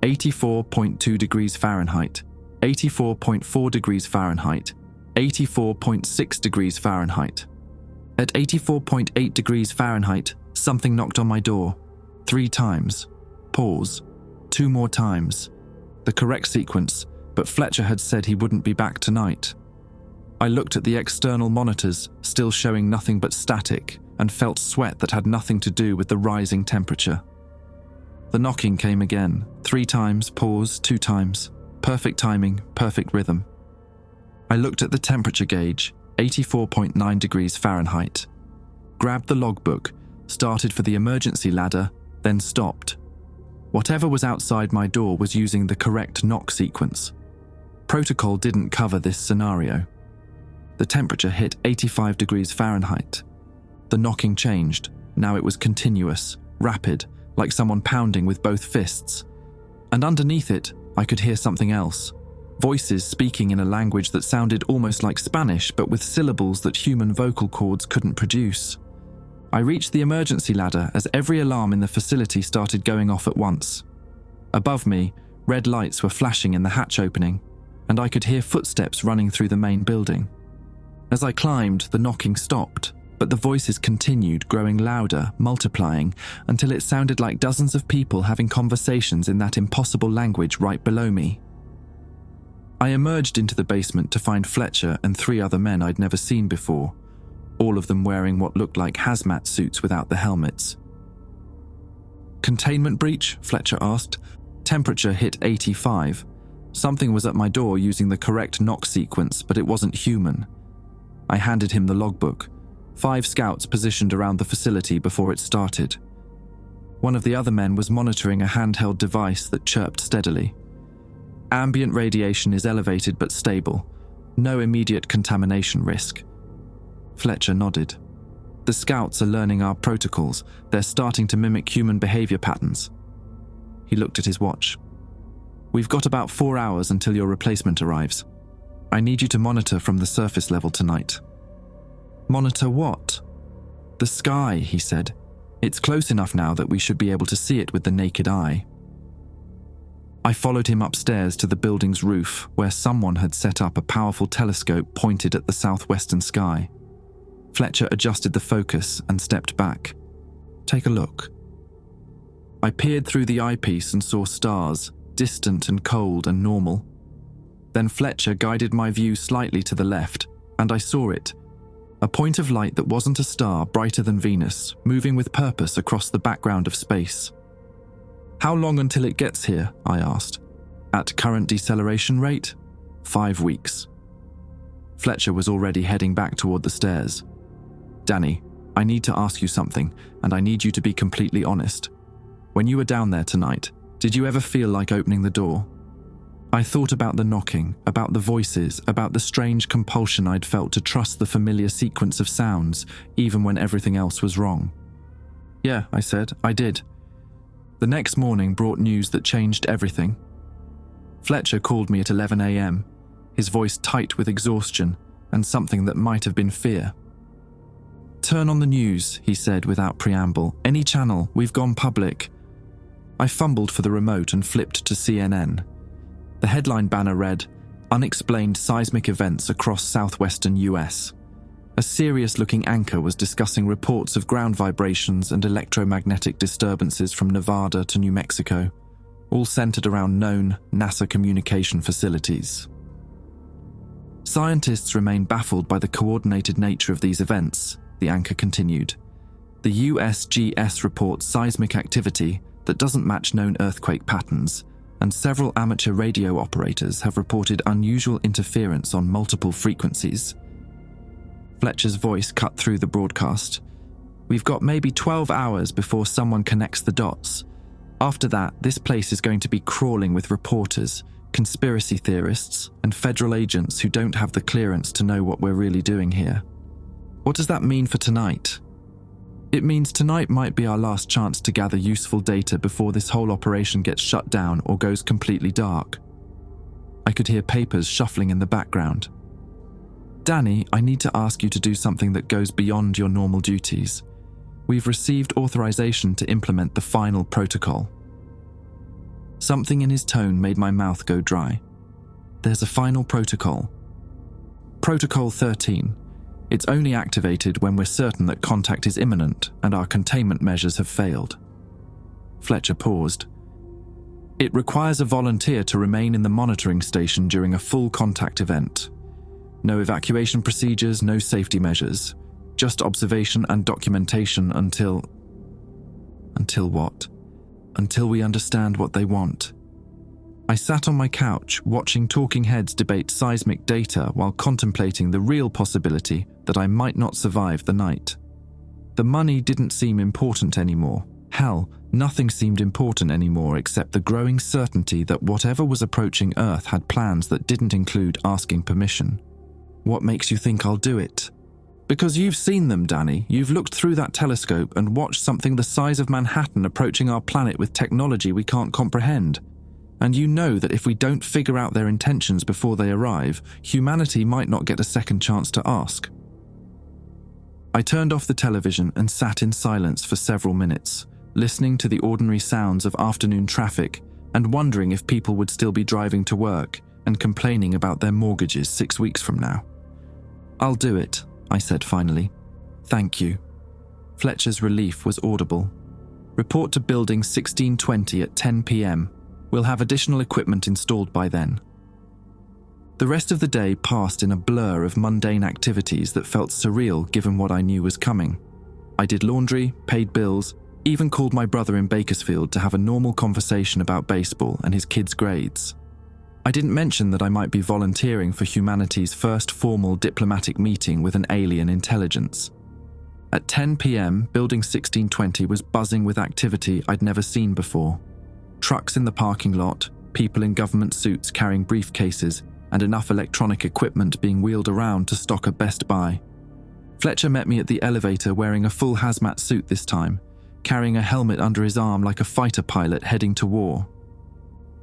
A: 84.2 degrees Fahrenheit, 84.4 degrees Fahrenheit, 84.6 degrees Fahrenheit. At 84.8 degrees Fahrenheit, something knocked on my door. 3 times. Pause. 2 more times. The correct sequence, but Fletcher had said he wouldn't be back tonight. I looked at the external monitors, still showing nothing but static, and felt sweat that had nothing to do with the rising temperature. The knocking came again. 3 times, pause, 2 times. Perfect timing, perfect rhythm. I looked at the temperature gauge, 84.9 degrees Fahrenheit. Grabbed the logbook, started for the emergency ladder, then stopped. Whatever was outside my door was using the correct knock sequence. Protocol didn't cover this scenario. The temperature hit 85 degrees Fahrenheit. The knocking changed. Now it was continuous, rapid, like someone pounding with both fists. And underneath it, I could hear something else. Voices speaking in a language that sounded almost like Spanish, but with syllables that human vocal cords couldn't produce. I reached the emergency ladder as every alarm in the facility started going off at once. Above me, red lights were flashing in the hatch opening, and I could hear footsteps running through the main building. As I climbed, the knocking stopped, but the voices continued, growing louder, multiplying, until it sounded like dozens of people having conversations in that impossible language right below me. I emerged into the basement to find Fletcher and 3 other men I'd never seen before, all of them wearing what looked like hazmat suits without the helmets. "Containment breach?" Fletcher asked. Temperature hit 85. Something was at my door using the correct knock sequence, but it wasn't human. I handed him the logbook. 5 scouts positioned around the facility before it started. One of the other men was monitoring a handheld device that chirped steadily. "Ambient radiation is elevated but stable. No immediate contamination risk." Fletcher nodded. "The scouts are learning our protocols. They're starting to mimic human behavior patterns." He looked at his watch. "We've got about 4 hours until your replacement arrives. I need you to monitor from the surface level tonight." "Monitor what?" "The sky," he said. "It's close enough now that we should be able to see it with the naked eye." I followed him upstairs to the building's roof, where someone had set up a powerful telescope pointed at the southwestern sky. Fletcher adjusted the focus and stepped back. "Take a look." I peered through the eyepiece and saw stars, distant and cold and normal. Then Fletcher guided my view slightly to the left, and I saw it. A point of light that wasn't a star, brighter than Venus, moving with purpose across the background of space. "How long until it gets here?" I asked. "At current deceleration rate? 5 weeks." Fletcher was already heading back toward the stairs. "Danny, I need to ask you something, and I need you to be completely honest. When you were down there tonight, did you ever feel like opening the door?" I thought about the knocking, about the voices, about the strange compulsion I'd felt to trust the familiar sequence of sounds, even when everything else was wrong. "Yeah," I said, "I did." The next morning brought news that changed everything. Fletcher called me at 11 a.m., his voice tight with exhaustion and something that might have been fear. "Turn on the news," he said without preamble. "Any channel, we've gone public." I fumbled for the remote and flipped to CNN. The headline banner read, "Unexplained seismic events across southwestern US." A serious-looking anchor was discussing reports of ground vibrations and electromagnetic disturbances from Nevada to New Mexico, all centered around known NASA communication facilities. "Scientists remain baffled by the coordinated nature of these events," the anchor continued. "The USGS reports seismic activity that doesn't match known earthquake patterns, and several amateur radio operators have reported unusual interference on multiple frequencies." Fletcher's voice cut through the broadcast. "We've got maybe 12 hours before someone connects the dots. After that, this place is going to be crawling with reporters, conspiracy theorists, and federal agents who don't have the clearance to know what we're really doing here." "What does that mean for tonight?" "It means tonight might be our last chance to gather useful data before this whole operation gets shut down or goes completely dark." I could hear papers shuffling in the background. "Danny, I need to ask you to do something that goes beyond your normal duties. We've received authorization to implement the final protocol." Something in his tone made my mouth go dry. "There's a final protocol." "Protocol 13. It's only activated when we're certain that contact is imminent and our containment measures have failed." Fletcher paused. "It requires a volunteer to remain in the monitoring station during a full contact event. No evacuation procedures, no safety measures. Just observation and documentation until..." "Until what?" until we understand what they want. I sat on my couch watching talking heads debate seismic data while contemplating the real possibility that I might not survive the night. The money didn't seem important anymore. Hell, nothing seemed important anymore except the growing certainty that whatever was approaching Earth had plans that didn't include asking permission. What makes you think I'll do it? Because you've seen them, Danny. You've looked through that telescope and watched something the size of Manhattan approaching our planet with technology we can't comprehend. And you know that if we don't figure out their intentions before they arrive, humanity might not get a second chance to ask. I turned off the television and sat in silence for several minutes, listening to the ordinary sounds of afternoon traffic and wondering if people would still be driving to work and complaining about their mortgages 6 weeks from now. "I'll do it," I said finally. "Thank you." Fletcher's relief was audible. "Report to building 1620 at 10 p.m. We'll have additional equipment installed by then." The rest of the day passed in a blur of mundane activities that felt surreal given what I knew was coming. I did laundry, paid bills, even called my brother in Bakersfield to have a normal conversation about baseball and his kids' grades. I didn't mention that I might be volunteering for humanity's first formal diplomatic meeting with an alien intelligence. At 10 p.m, Building 1620 was buzzing with activity I'd never seen before. Trucks in the parking lot, people in government suits carrying briefcases, and enough electronic equipment being wheeled around to stock a Best Buy. Fletcher met me at the elevator wearing a full hazmat suit this time, carrying a helmet under his arm like a fighter pilot heading to war.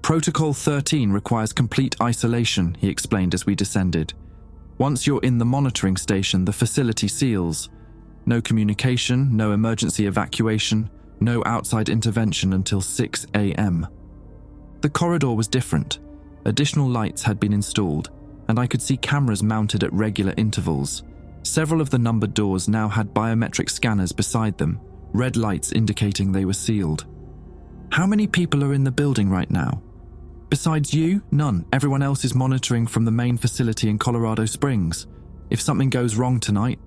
A: "Protocol 13 requires complete isolation," he explained as we descended. "Once you're in the monitoring station, the facility seals. No communication, no emergency evacuation, no outside intervention until 6 a.m. The corridor was different. Additional lights had been installed, and I could see cameras mounted at regular intervals. Several of the numbered doors now had biometric scanners beside them, red lights indicating they were sealed. "How many people are in the building right now?" "Besides you, none. Everyone else is monitoring from the main facility in Colorado Springs. If something goes wrong tonight..."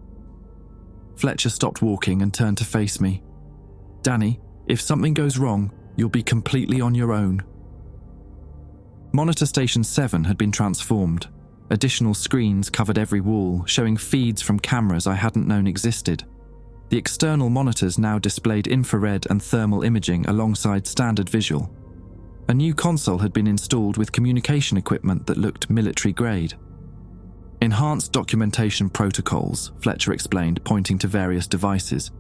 A: Fletcher stopped walking and turned to face me. "Danny, if something goes wrong, you'll be completely on your own." Monitor Station 7 had been transformed. Additional screens covered every wall, showing feeds from cameras I hadn't known existed. The external monitors now displayed infrared and thermal imaging alongside standard visual. A new console had been installed with communication equipment that looked military-grade. "Enhanced documentation protocols," Fletcher explained, pointing to various devices.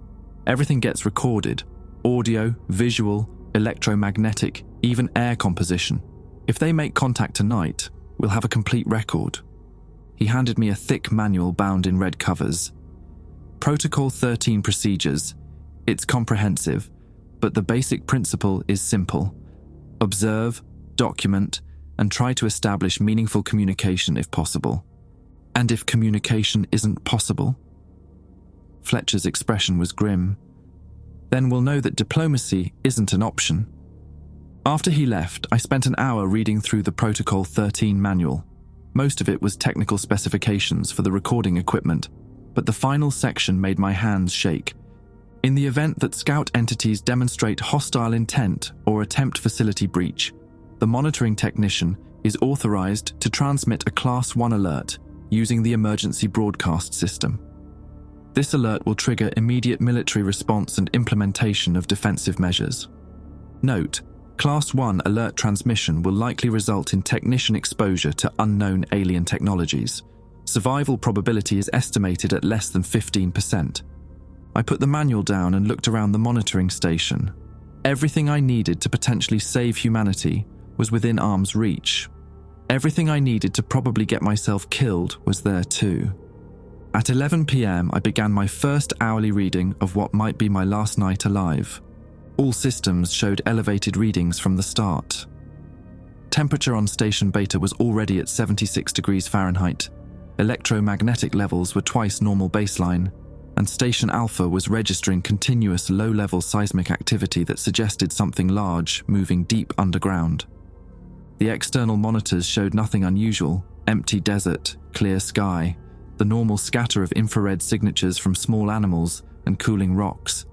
A: "Everything gets recorded. Audio, visual, electromagnetic, even air composition. If they make contact tonight, we'll have a complete record." He handed me a thick manual bound in red covers. "Protocol 13 procedures. It's comprehensive, but the basic principle is simple. Observe, document, and try to establish meaningful communication if possible. And if communication isn't possible?" Fletcher's expression was grim. "Then we'll know that diplomacy isn't an option." After he left, I spent an hour reading through the Protocol 13 manual. Most of it was technical specifications for the recording equipment, but the final section made my hands shake. In the event that scout entities demonstrate hostile intent or attempt facility breach, the monitoring technician is authorized to transmit a Class 1 alert using the emergency broadcast system. This alert will trigger immediate military response and implementation of defensive measures. Note: Class 1 alert transmission will likely result in technician exposure to unknown alien technologies. Survival probability is estimated at less than 15%. I put the manual down and looked around the monitoring station. Everything I needed to potentially save humanity was within arm's reach. Everything I needed to probably get myself killed was there too. At 11 p.m, I began my first hourly reading of what might be my last night alive. All systems showed elevated readings from the start. Temperature on Station Beta was already at 76 degrees Fahrenheit. Electromagnetic levels were twice normal baseline, and Station Alpha was registering continuous low-level seismic activity that suggested something large moving deep underground. The external monitors showed nothing unusual: empty desert, clear sky, the normal scatter of infrared signatures from small animals and cooling rocks.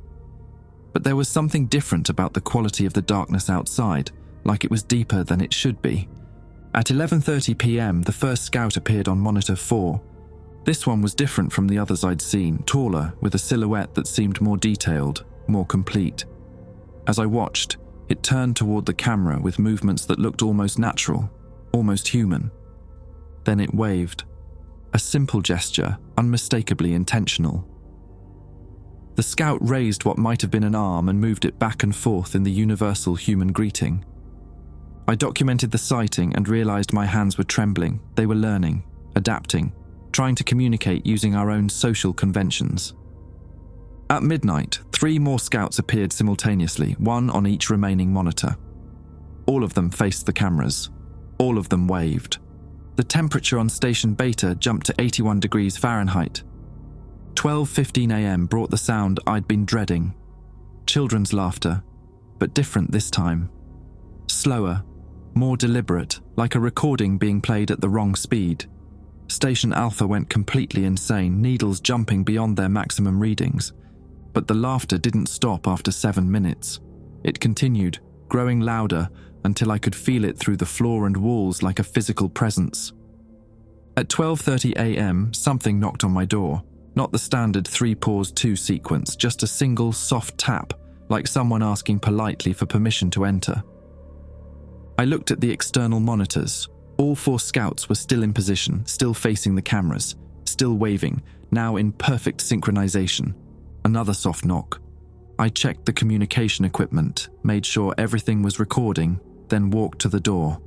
A: But there was something different about the quality of the darkness outside, like it was deeper than it should be. At 11:30 p.m, the first scout appeared on monitor 4. This one was different from the others I'd seen, taller, with a silhouette that seemed more detailed, more complete. As I watched, it turned toward the camera with movements that looked almost natural, almost human. Then it waved. A simple gesture, unmistakably intentional. The scout raised what might have been an arm and moved it back and forth in the universal human greeting. I documented the sighting and realized my hands were trembling. They were learning, adapting, trying to communicate using our own social conventions. At midnight, 3 more scouts appeared simultaneously, one on each remaining monitor. All of them faced the cameras. All of them waved. The temperature on Station Beta jumped to 81 degrees Fahrenheit. 12:15 a.m. brought the sound I'd been dreading. Children's laughter, but different this time. Slower, more deliberate, like a recording being played at the wrong speed. Station Alpha went completely insane, needles jumping beyond their maximum readings. But the laughter didn't stop after 7 minutes. It continued, growing louder until I could feel it through the floor and walls like a physical presence. At 12:30 a.m, something knocked on my door. Not the standard 3-pause-2 sequence, just a single soft tap, like someone asking politely for permission to enter. I looked at the external monitors. All 4 scouts were still in position, still facing the cameras, still waving, now in perfect synchronization. Another soft knock. I checked the communication equipment, made sure everything was recording, then walked to the door.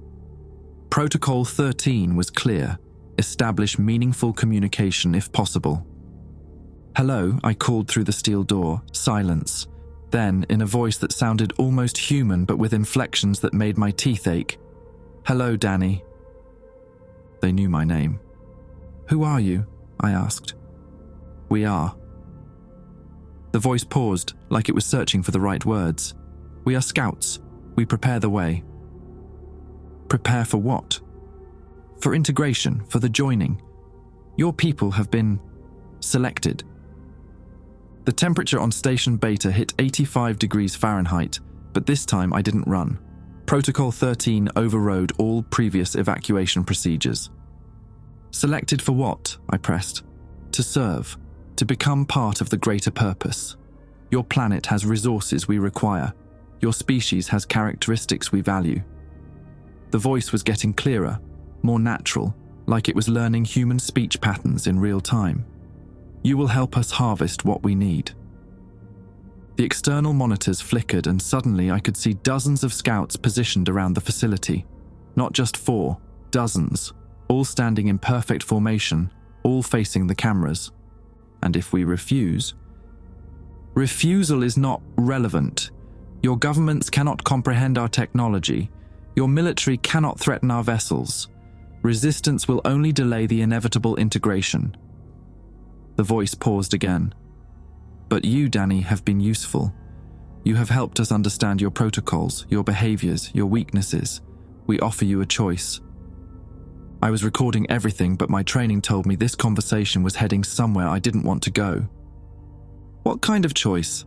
A: Protocol 13 was clear. Establish meaningful communication if possible. Hello, I called through the steel door. Silence. Then, in a voice that sounded almost human but with inflections that made my teeth ache. Hello, Danny. They knew my name. Who are you? I asked. We are. The voice paused, like it was searching for the right words. We are scouts. We prepare the way. Prepare for what? For integration, for the joining. Your people have been selected. The temperature on Station Beta hit 85 degrees Fahrenheit, but this time I didn't run. Protocol 13 overrode all previous evacuation procedures. Selected for what? I pressed. To serve. To become part of the greater purpose. Your planet has resources we require. Your species has characteristics we value. The voice was getting clearer, more natural, like it was learning human speech patterns in real time. You will help us harvest what we need. The external monitors flickered and suddenly I could see dozens of scouts positioned around the facility. Not just 4, dozens, all standing in perfect formation, all facing the cameras. And if we refuse? Refusal is not relevant. Your governments cannot comprehend our technology. Your military cannot threaten our vessels. Resistance will only delay the inevitable integration. The voice paused again. But you, Danny, have been useful. You have helped us understand your protocols, your behaviors, your weaknesses. We offer you a choice. I was recording everything, but my training told me this conversation was heading somewhere I didn't want to go. What kind of choice?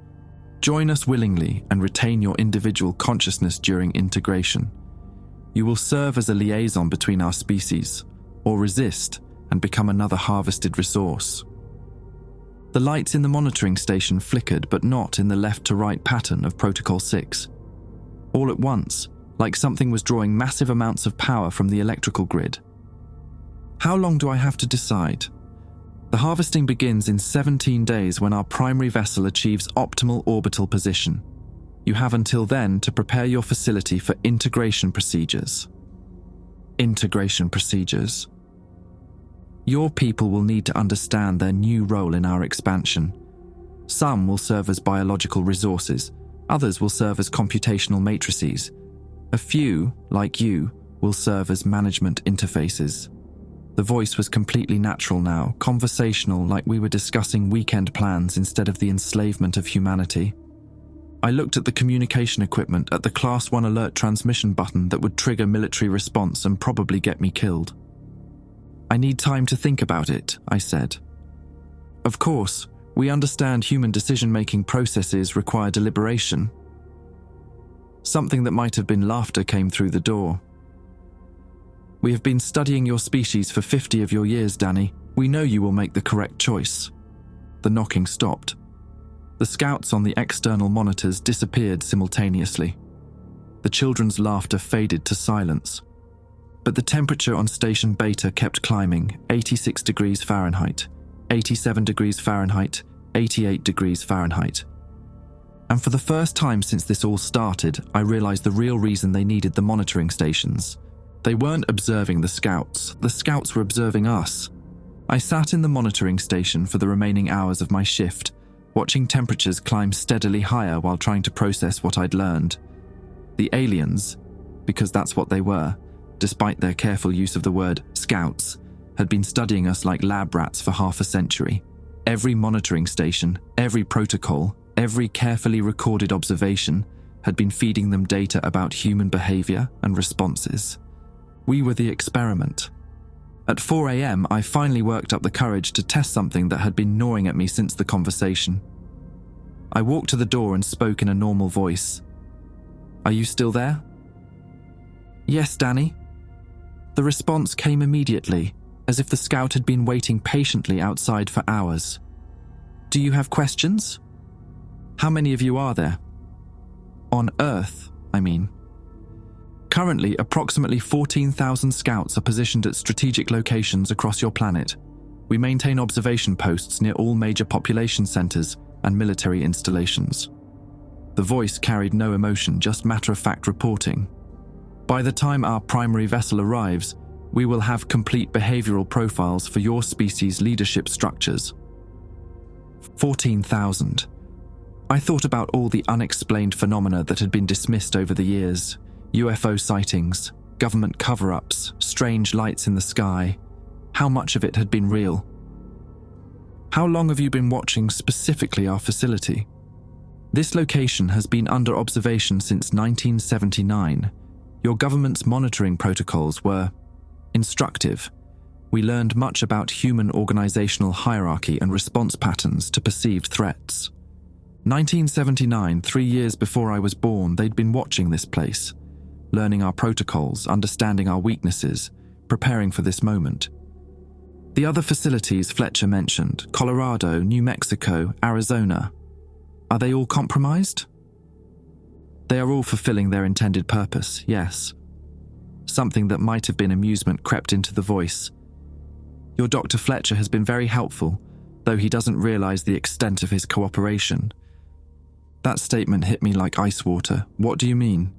A: Join us willingly and retain your individual consciousness during integration. You will serve as a liaison between our species, or resist and become another harvested resource. The lights in the monitoring station flickered, but not in the left-to-right pattern of Protocol 6. All at once, like something was drawing massive amounts of power from the electrical grid. How long do I have to decide? The harvesting begins in 17 days when our primary vessel achieves optimal orbital position. You have until then to prepare your facility for integration procedures. Integration procedures. Your people will need to understand their new role in our expansion. Some will serve as biological resources, others will serve as computational matrices. A few, like you, will serve as management interfaces. The voice was completely natural now, conversational, like we were discussing weekend plans instead of the enslavement of humanity. I looked at the communication equipment, at the Class 1 alert transmission button that would trigger military response and probably get me killed. I need time to think about it, I said. Of course, We understand human decision-making processes require deliberation. Something that might have been laughter came through the door. We have been studying your species for 50 of your years, Danny. We know you will make the correct choice. The knocking stopped. The scouts on the external monitors disappeared simultaneously. The children's laughter faded to silence. But the temperature on Station Beta kept climbing, 86 degrees Fahrenheit, 87 degrees Fahrenheit, 88 degrees Fahrenheit. And for the first time since this all started, I realized the real reason they needed the monitoring stations. They weren't observing the scouts were observing us. I sat in the monitoring station for the remaining hours of my shift, watching temperatures climb steadily higher while trying to process what I'd learned. The aliens, because that's what they were, despite their careful use of the word scouts, had been studying us like lab rats for half a century. Every monitoring station, every protocol, every carefully recorded observation had been feeding them data about human behavior and responses. We were the experiment. At 4 a.m., I finally worked up the courage to test something that had been gnawing at me since the conversation. I walked to the door and spoke in a normal voice. "Are you still there?" "Yes, Danny." The response came immediately, as if the scout had been waiting patiently outside for hours. "Do you have questions?" "How many of you are there?" "On Earth, I mean." "Currently, approximately 14,000 scouts are positioned at strategic locations across your planet. We maintain observation posts near all major population centers and military installations." The voice carried no emotion, just matter-of-fact reporting. "By the time our primary vessel arrives, we will have complete behavioral profiles for your species' leadership structures." 14,000. I thought about all the unexplained phenomena that had been dismissed over the years. UFO sightings, government cover-ups, strange lights in the sky. How much of it had been real? "How long have you been watching specifically our facility?" "This location has been under observation since 1979. Your government's monitoring protocols were instructive. We learned much about human organizational hierarchy and response patterns to perceived threats." 1979, 3 years before I was born, they'd been watching this place, learning our protocols, understanding our weaknesses, preparing for this moment. The other facilities Fletcher mentioned, Colorado, New Mexico, Arizona, are they all compromised? "They are all fulfilling their intended purpose, yes." Something that might have been amusement crept into the voice. "Your Dr. Fletcher has been very helpful, though he doesn't realize the extent of his cooperation." That statement hit me like ice water. "What do you mean?"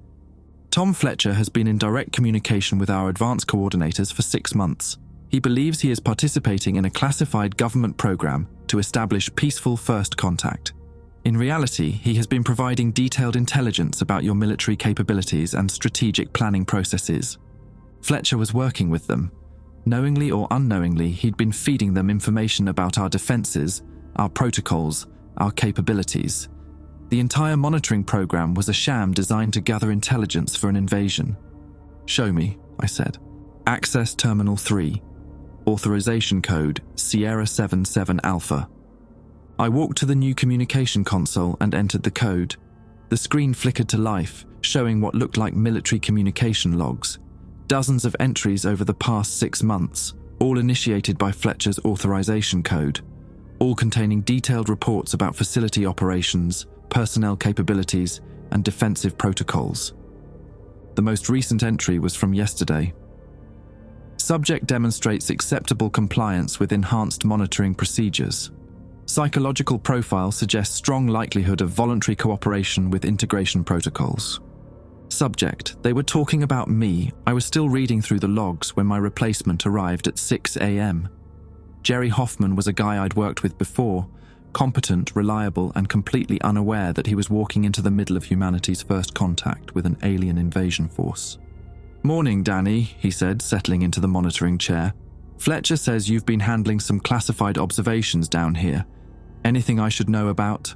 A: "Tom Fletcher has been in direct communication with our advanced coordinators for 6 months. He believes he is participating in a classified government program to establish peaceful first contact. In reality, he has been providing detailed intelligence about your military capabilities and strategic planning processes. Fletcher was working with them. Knowingly or unknowingly, he'd been feeding them information about our defenses, our protocols, our capabilities. The entire monitoring program was a sham designed to gather intelligence for an invasion." "Show me," I said. "Access Terminal 3. Authorization code Sierra 77 Alpha." I walked to the new communication console and entered the code. The screen flickered to life, showing what looked like military communication logs. Dozens of entries over the past 6 months, all initiated by Fletcher's authorization code, all containing detailed reports about facility operations, personnel capabilities, and defensive protocols. The most recent entry was from yesterday. "Subject demonstrates acceptable compliance with enhanced monitoring procedures. Psychological profile suggests strong likelihood of voluntary cooperation with integration protocols." Subject, they were talking about me. I was still reading through the logs when my replacement arrived at 6 a.m. Jerry Hoffman was a guy I'd worked with before, competent, reliable, and completely unaware that he was walking into the middle of humanity's first contact with an alien invasion force. "Morning, Danny," he said, settling into the monitoring chair. "Fletcher says you've been handling some classified observations down here. Anything I should know about?"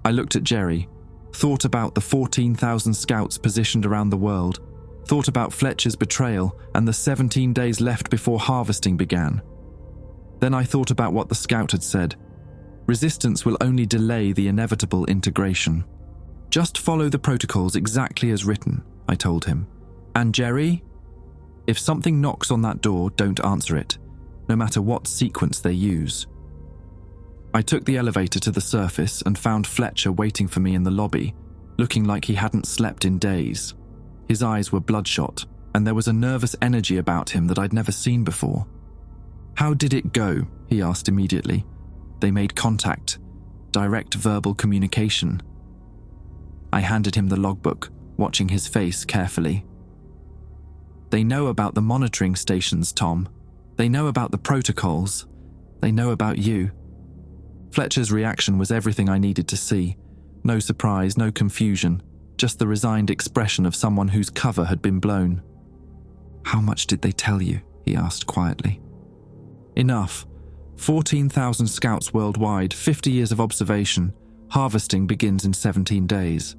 A: I looked at Jerry, thought about the 14,000 scouts positioned around the world, thought about Fletcher's betrayal and the 17 days left before harvesting began. Then I thought about what the scout had said. Resistance will only delay the inevitable integration. Just follow the protocols exactly as written, I told him. And Jerry? If something knocks on that door, don't answer it, no matter what sequence they use. I took the elevator to the surface and found Fletcher waiting for me in the lobby, looking like he hadn't slept in days. His eyes were bloodshot, and there was a nervous energy about him that I'd never seen before. How did it go? He asked immediately. They made contact. Direct verbal communication. I handed him the logbook, watching his face carefully. They know about the monitoring stations, Tom. They know about the protocols. They know about you. Fletcher's reaction was everything I needed to see. No surprise, no confusion, just the resigned expression of someone whose cover had been blown. How much did they tell you? He asked quietly. Enough. 14,000 scouts worldwide, 50 years of observation. Harvesting begins in 17 days.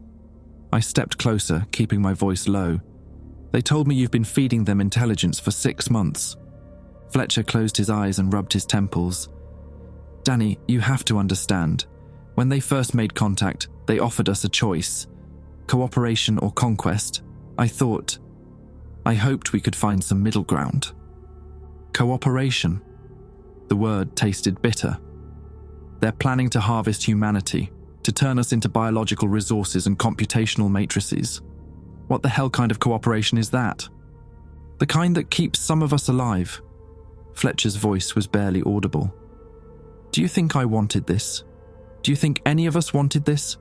A: I stepped closer, keeping my voice low. They told me you've been feeding them intelligence for 6 months. Fletcher closed his eyes and rubbed his temples. Danny, you have to understand. When they first made contact, they offered us a choice. Cooperation or conquest. I hoped we could find some middle ground. Cooperation. The word tasted bitter. They're planning to harvest humanity, to turn us into biological resources and computational matrices. What the hell kind of cooperation is that? The kind that keeps some of us alive. Fletcher's voice was barely audible. Do you think I wanted this? Do you think any of us wanted this?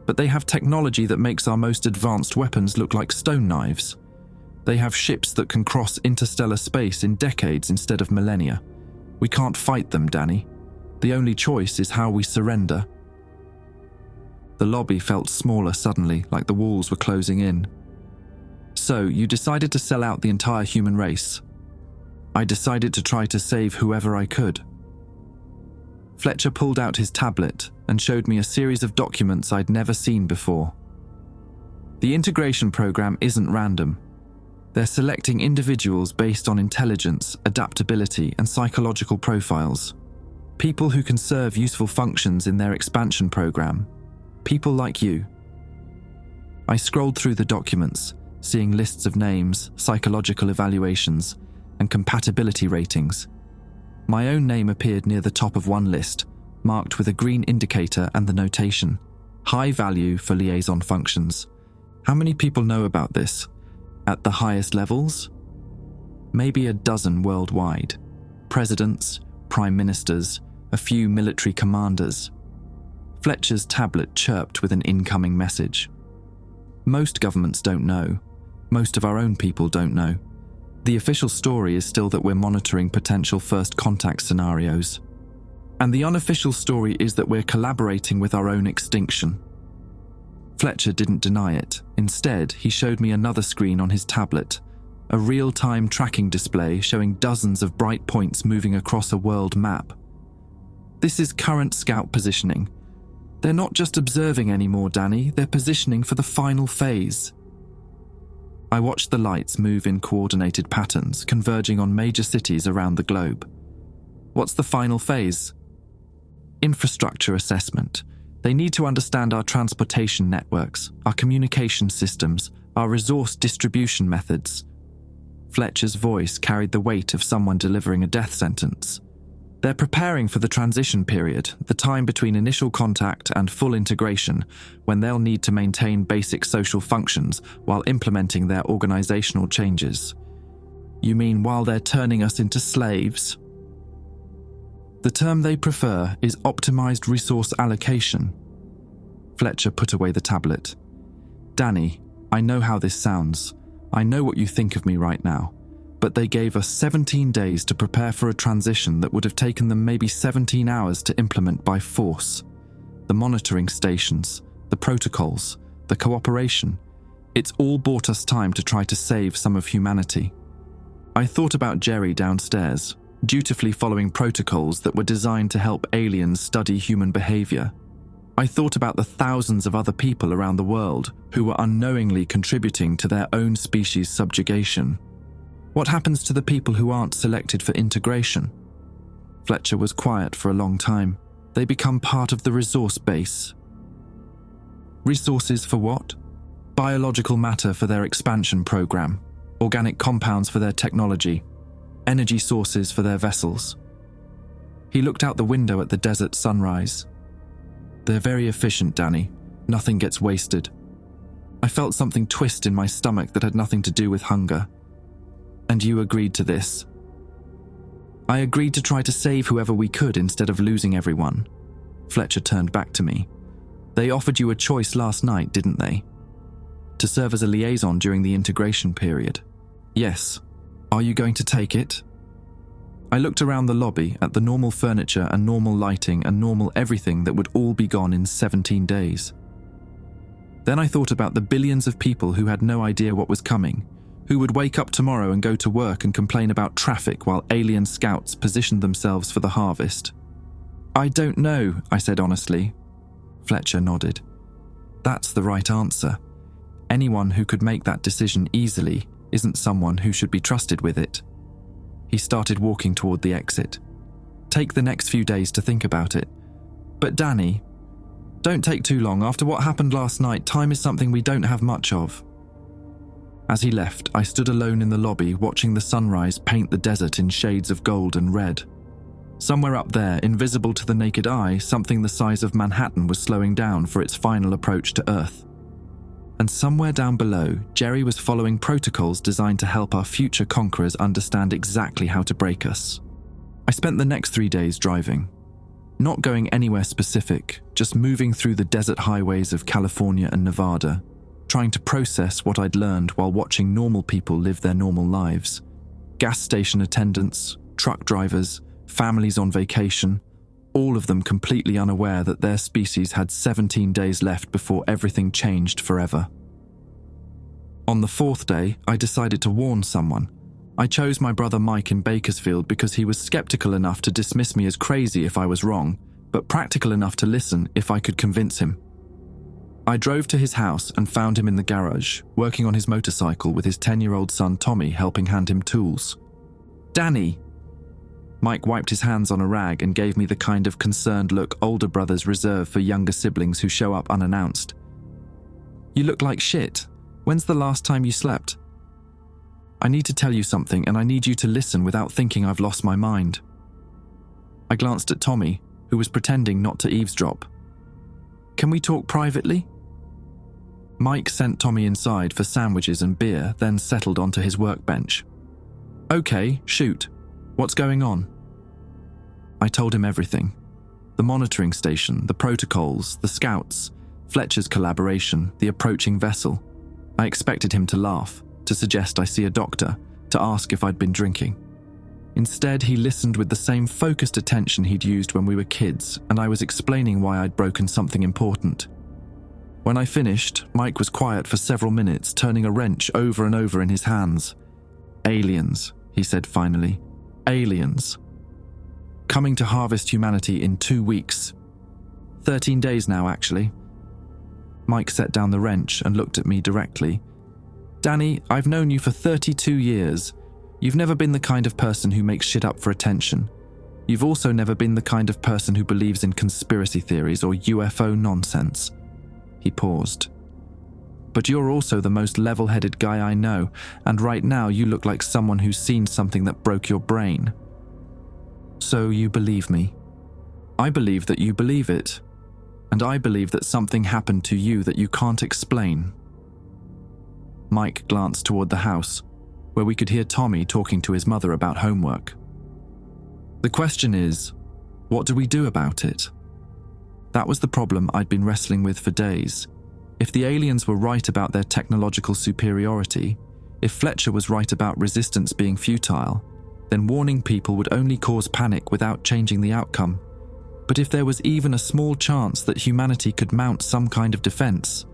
A: But they have technology that makes our most advanced weapons look like stone knives. They have ships that can cross interstellar space in decades instead of millennia. We can't fight them, Danny. The only choice is how we surrender. The lobby felt smaller suddenly, like the walls were closing in. So, you decided to sell out the entire human race. I decided to try to save whoever I could. Fletcher pulled out his tablet and showed me a series of documents I'd never seen before. The integration program isn't random. They're selecting individuals based on intelligence, adaptability, and psychological profiles. People who can serve useful functions in their expansion program. People like you. I scrolled through the documents, seeing lists of names, psychological evaluations, and compatibility ratings. My own name appeared near the top of one list, marked with a green indicator and the notation, high value for liaison functions. How many people know about this? At the highest levels? Maybe a dozen worldwide. Presidents, prime ministers, a few military commanders. Fletcher's tablet chirped with an incoming message. Most governments don't know. Most of our own people don't know. The official story is still that we're monitoring potential first contact scenarios. And the unofficial story is that we're collaborating with our own extinction. Fletcher didn't deny it. Instead, he showed me another screen on his tablet, a real-time tracking display showing dozens of bright points moving across a world map. This is current scout positioning. They're not just observing anymore, Danny, they're positioning for the final phase. I watched the lights move in coordinated patterns, converging on major cities around the globe. What's the final phase? Infrastructure assessment. They need to understand our transportation networks, our communication systems, our resource distribution methods. Fletcher's voice carried the weight of someone delivering a death sentence. They're preparing for the transition period, the time between initial contact and full integration, when they'll need to maintain basic social functions while implementing their organizational changes. You mean while they're turning us into slaves? The term they prefer is optimized resource allocation. Fletcher put away the tablet. Danny, I know how this sounds. I know what you think of me right now. But they gave us 17 days to prepare for a transition that would have taken them maybe 17 hours to implement by force. The monitoring stations, the protocols, the cooperation. It's all bought us time to try to save some of humanity. I thought about Jerry downstairs, dutifully following protocols that were designed to help aliens study human behavior. I thought about the thousands of other people around the world who were unknowingly contributing to their own species' subjugation. What happens to the people who aren't selected for integration? Fletcher was quiet for a long time. They become part of the resource base. Resources for what? Biological matter for their expansion program, organic compounds for their technology, energy sources for their vessels. He looked out the window at the desert sunrise. They're very efficient, Danny. Nothing gets wasted. I felt something twist in my stomach that had nothing to do with hunger. And you agreed to this. I agreed to try to save whoever we could instead of losing everyone. Fletcher turned back to me. They offered you a choice last night, didn't they? To serve as a liaison during the integration period. Yes. Are you going to take it? I looked around the lobby at the normal furniture and normal lighting and normal everything that would all be gone in 17 days. Then I thought about the billions of people who had no idea what was coming, who would wake up tomorrow and go to work and complain about traffic while alien scouts positioned themselves for the harvest. I don't know, I said honestly. Fletcher nodded. That's the right answer. Anyone who could make that decision easily isn't someone who should be trusted with it. He started walking toward the exit. Take the next few days to think about it. But Danny, don't take too long. After what happened last night, time is something we don't have much of. As he left, I stood alone in the lobby watching the sunrise paint the desert in shades of gold and red. Somewhere up there, invisible to the naked eye, something the size of Manhattan was slowing down for its final approach to Earth. And somewhere down below, Jerry was following protocols designed to help our future conquerors understand exactly how to break us. I spent the next 3 days driving. Not going anywhere specific, just moving through the desert highways of California and Nevada, trying to process what I'd learned while watching normal people live their normal lives. Gas station attendants, truck drivers, families on vacation, all of them completely unaware that their species had 17 days left before everything changed forever. On the 4th day, I decided to warn someone. I chose my brother Mike in Bakersfield because he was skeptical enough to dismiss me as crazy if I was wrong, but practical enough to listen if I could convince him. I drove to his house and found him in the garage, working on his motorcycle with his 10-year-old son Tommy helping hand him tools. Danny! Mike wiped his hands on a rag and gave me the kind of concerned look older brothers reserve for younger siblings who show up unannounced. You look like shit. When's the last time you slept? I need to tell you something and I need you to listen without thinking I've lost my mind. I glanced at Tommy, who was pretending not to eavesdrop. Can we talk privately? Mike sent Tommy inside for sandwiches and beer, then settled onto his workbench. Okay, shoot. What's going on? I told him everything. The monitoring station, the protocols, the scouts, Fletcher's collaboration, the approaching vessel. I expected him to laugh, to suggest I see a doctor, to ask if I'd been drinking. Instead, he listened with the same focused attention he'd used when we were kids, and I was explaining why I'd broken something important. When I finished, Mike was quiet for several minutes, turning a wrench over and over in his hands. Aliens, he said finally. Aliens. Coming to harvest humanity in 2 weeks. 13 days now, actually. Mike set down the wrench and looked at me directly. Danny, I've known you for 32 years. You've never been the kind of person who makes shit up for attention. You've also never been the kind of person who believes in conspiracy theories or UFO nonsense. He paused. But you're also the most level-headed guy I know, and right now you look like someone who's seen something that broke your brain. So you believe me. I believe that you believe it. And I believe that something happened to you that you can't explain. Mike glanced toward the house, where we could hear Tommy talking to his mother about homework. The question is, what do we do about it? That was the problem I'd been wrestling with for days. If the aliens were right about their technological superiority, if Fletcher was right about resistance being futile, then warning people would only cause panic without changing the outcome. But if there was even a small chance that humanity could mount some kind of defense,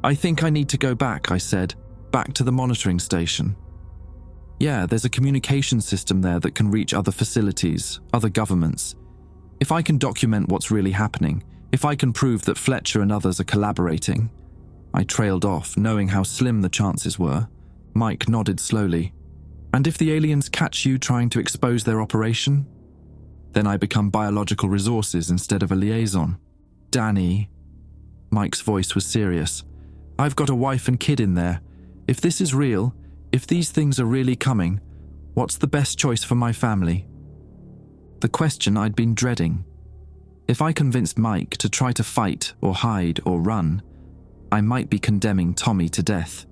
A: I think I need to go back, I said, back to the monitoring station. Yeah, there's a communication system there that can reach other facilities, other governments. If I can document what's really happening, if I can prove that Fletcher and others are collaborating. I trailed off, knowing how slim the chances were. Mike nodded slowly. And if the aliens catch you trying to expose their operation? Then I become biological resources instead of a liaison. Danny, Mike's voice was serious. I've got a wife and kid in there. If this is real, if these things are really coming, what's the best choice for my family? The question I'd been dreading. If I convinced Mike to try to fight or hide or run, I might be condemning Tommy to death.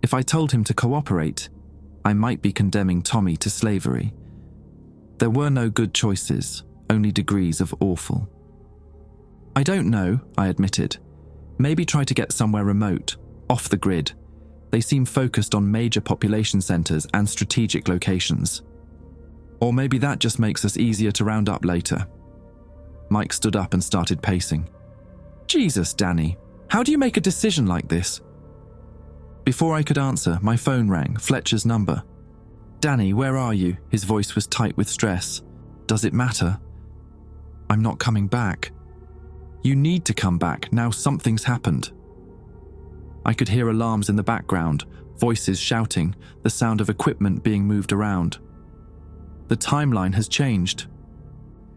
A: If I told him to cooperate, I might be condemning Tommy to slavery. There were no good choices, only degrees of awful. I don't know, I admitted. Maybe try to get somewhere remote, off the grid. They seem focused on major population centers and strategic locations. Or maybe that just makes us easier to round up later. Mike stood up and started pacing. Jesus, Danny, how do you make a decision like this? Before I could answer, my phone rang, Fletcher's number. Danny, where are you? His voice was tight with stress. Does it matter? I'm not coming back. You need to come back, now something's happened. I could hear alarms in the background, voices shouting, the sound of equipment being moved around. The timeline has changed.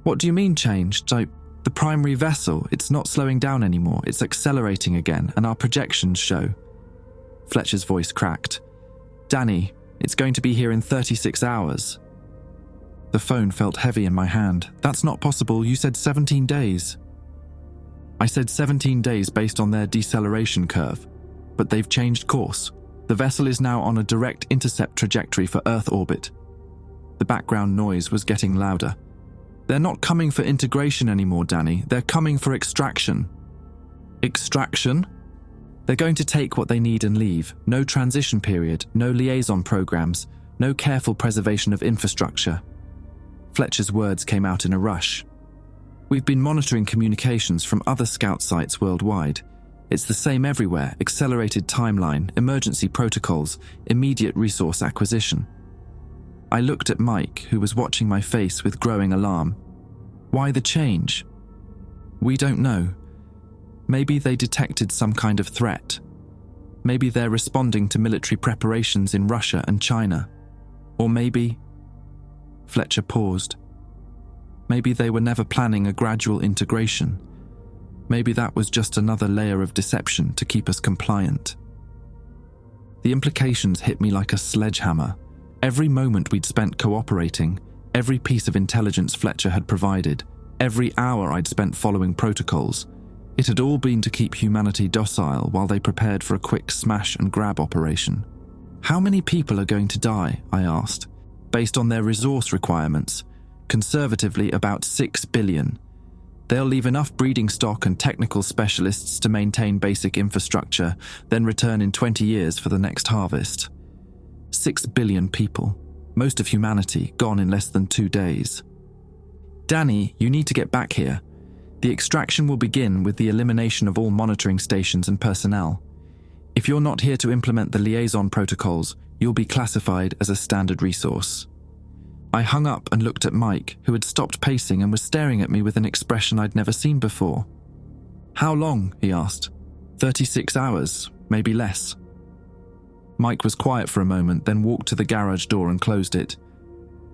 A: What do you mean changed? The primary vessel, it's not slowing down anymore, it's accelerating again, and our projections show. Fletcher's voice cracked. Danny, it's going to be here in 36 hours. The phone felt heavy in my hand. That's not possible, you said 17 days. I said 17 days based on their deceleration curve, but they've changed course. The vessel is now on a direct intercept trajectory for Earth orbit. The background noise was getting louder. They're not coming for integration anymore, Danny. They're coming for extraction. Extraction? They're going to take what they need and leave. No transition period, no liaison programs, no careful preservation of infrastructure. Fletcher's words came out in a rush. We've been monitoring communications from other scout sites worldwide. It's the same everywhere, accelerated timeline, emergency protocols, immediate resource acquisition. I looked at Mike, who was watching my face with growing alarm. Why the change? We don't know. Maybe they detected some kind of threat. Maybe they're responding to military preparations in Russia and China. Or maybe... Fletcher paused. Maybe they were never planning a gradual integration. Maybe that was just another layer of deception to keep us compliant. The implications hit me like a sledgehammer. Every moment we'd spent cooperating, every piece of intelligence Fletcher had provided, every hour I'd spent following protocols, it had all been to keep humanity docile while they prepared for a quick smash and grab operation. How many people are going to die, I asked, based on their resource requirements? Conservatively, about 6 billion. They'll leave enough breeding stock and technical specialists to maintain basic infrastructure, then return in 20 years for the next harvest. 6 billion people, most of humanity, gone in less than 2 days. Danny, you need to get back here. The extraction will begin with the elimination of all monitoring stations and personnel. If you're not here to implement the liaison protocols, you'll be classified as a standard resource. I hung up and looked at Mike, who had stopped pacing and was staring at me with an expression I'd never seen before. How long? He asked. 36 hours, maybe less. Mike was quiet for a moment, then walked to the garage door and closed it.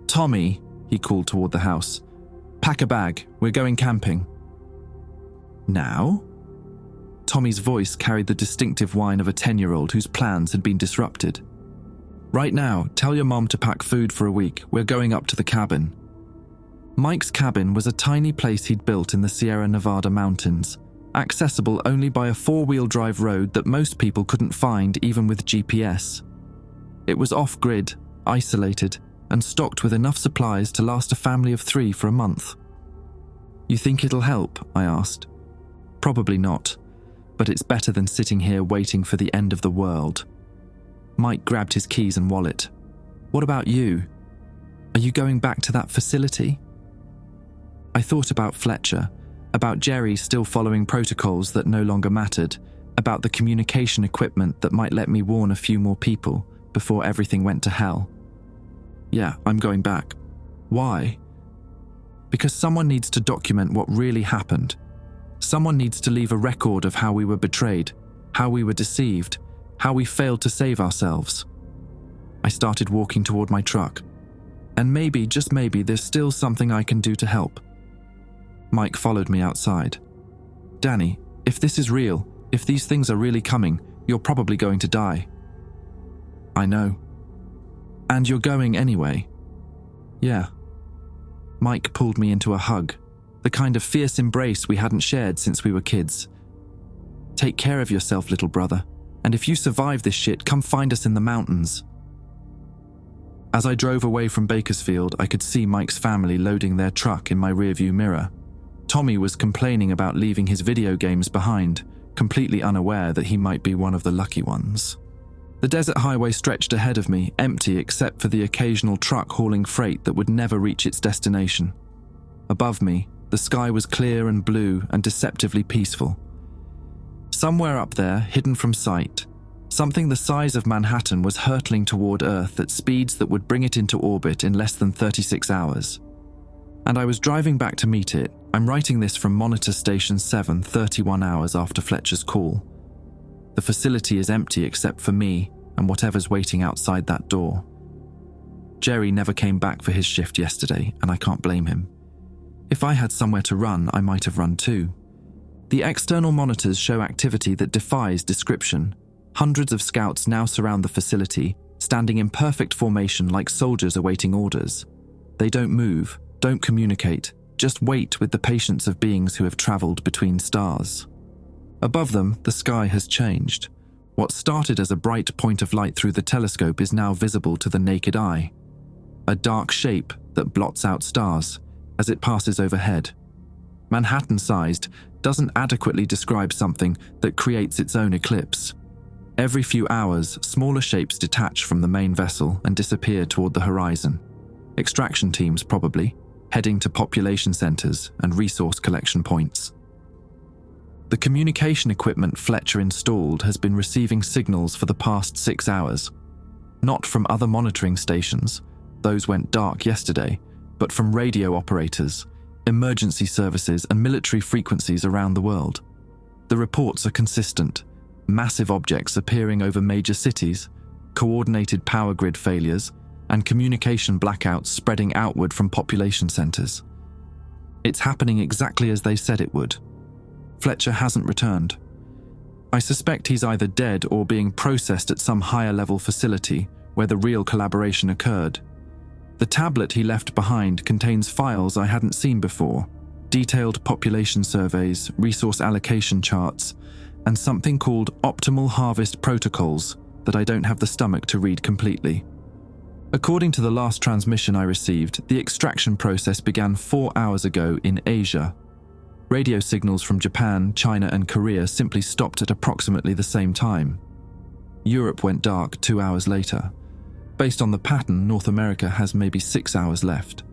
A: Tommy, he called toward the house. Pack a bag, we're going camping. Now? Tommy's voice carried the distinctive whine of a 10-year-old whose plans had been disrupted. Right now, tell your mom to pack food for a week. We're going up to the cabin. Mike's cabin was a tiny place he'd built in the Sierra Nevada mountains, accessible only by a 4-wheel drive road that most people couldn't find even with GPS. It was off-grid, isolated, and stocked with enough supplies to last a family of 3 for a month. You think it'll help? I asked. Probably not, but it's better than sitting here waiting for the end of the world. Mike grabbed his keys and wallet. What about you? Are you going back to that facility? I thought about Fletcher, about Jerry still following protocols that no longer mattered, about the communication equipment that might let me warn a few more people before everything went to hell. Yeah, I'm going back. Why? Because someone needs to document what really happened. Someone needs to leave a record of how we were betrayed, how we were deceived, how we failed to save ourselves. I started walking toward my truck. And maybe, just maybe, there's still something I can do to help. Mike followed me outside. Danny, if this is real, if these things are really coming, you're probably going to die. I know. And you're going anyway. Yeah. Mike pulled me into a hug, the kind of fierce embrace we hadn't shared since we were kids. Take care of yourself, little brother, and if you survive this shit, come find us in the mountains. As I drove away from Bakersfield, I could see Mike's family loading their truck in my rearview mirror. Tommy was complaining about leaving his video games behind, completely unaware that he might be one of the lucky ones. The desert highway stretched ahead of me, empty except for the occasional truck hauling freight that would never reach its destination. Above me, the sky was clear and blue and deceptively peaceful. Somewhere up there, hidden from sight, something the size of Manhattan was hurtling toward Earth at speeds that would bring it into orbit in less than 36 hours. And I was driving back to meet it. I'm writing this from Monitor Station 7, 31 hours after Fletcher's call. The facility is empty except for me and whatever's waiting outside that door. Jerry never came back for his shift yesterday, and I can't blame him. If I had somewhere to run, I might have run too. The external monitors show activity that defies description. Hundreds of scouts now surround the facility, standing in perfect formation like soldiers awaiting orders. They don't move, don't communicate, just wait with the patience of beings who have traveled between stars. Above them, the sky has changed. What started as a bright point of light through the telescope is now visible to the naked eye. A dark shape that blots out stars as it passes overhead. Manhattan-sized doesn't adequately describe something that creates its own eclipse. Every few hours, smaller shapes detach from the main vessel and disappear toward the horizon. Extraction teams, probably, heading to population centers and resource collection points. The communication equipment Fletcher installed has been receiving signals for the past 6 hours. Not from other monitoring stations, those went dark yesterday, but from radio operators, emergency services and military frequencies around the world. The reports are consistent. Massive objects appearing over major cities, coordinated power grid failures, and communication blackouts spreading outward from population centers. It's happening exactly as they said it would. Fletcher hasn't returned. I suspect he's either dead or being processed at some higher-level facility where the real collaboration occurred. The tablet he left behind contains files I hadn't seen before, detailed population surveys, resource allocation charts, and something called optimal harvest protocols that I don't have the stomach to read completely. According to the last transmission I received, the extraction process began 4 hours ago in Asia. Radio signals from Japan, China, and Korea simply stopped at approximately the same time. Europe went dark 2 hours later. Based on the pattern, North America has maybe 6 hours left.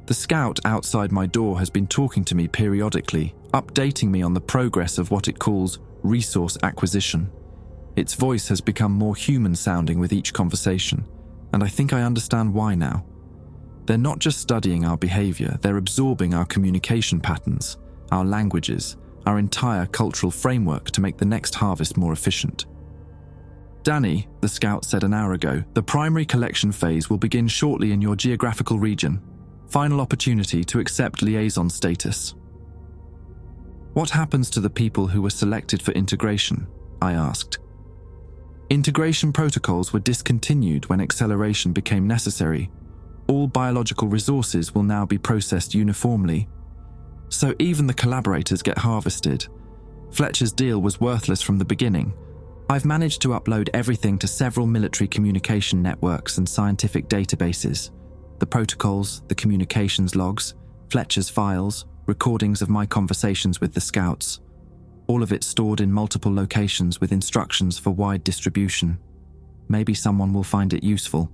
A: The scout outside my door has been talking to me periodically, updating me on the progress of what it calls resource acquisition. Its voice has become more human-sounding with each conversation, and I think I understand why now. They're not just studying our behavior, they're absorbing our communication patterns, our languages, our entire cultural framework to make the next harvest more efficient. Danny, the scout said an hour ago, the primary collection phase will begin shortly in your geographical region. Final opportunity to accept liaison status. What happens to the people who were selected for integration? I asked. Integration protocols were discontinued when acceleration became necessary. All biological resources will now be processed uniformly. So even the collaborators get harvested. Fletcher's deal was worthless from the beginning. I've managed to upload everything to several military communication networks and scientific databases. The protocols, the communications logs, Fletcher's files, recordings of my conversations with the scouts. All of it stored in multiple locations with instructions for wide distribution. Maybe someone will find it useful.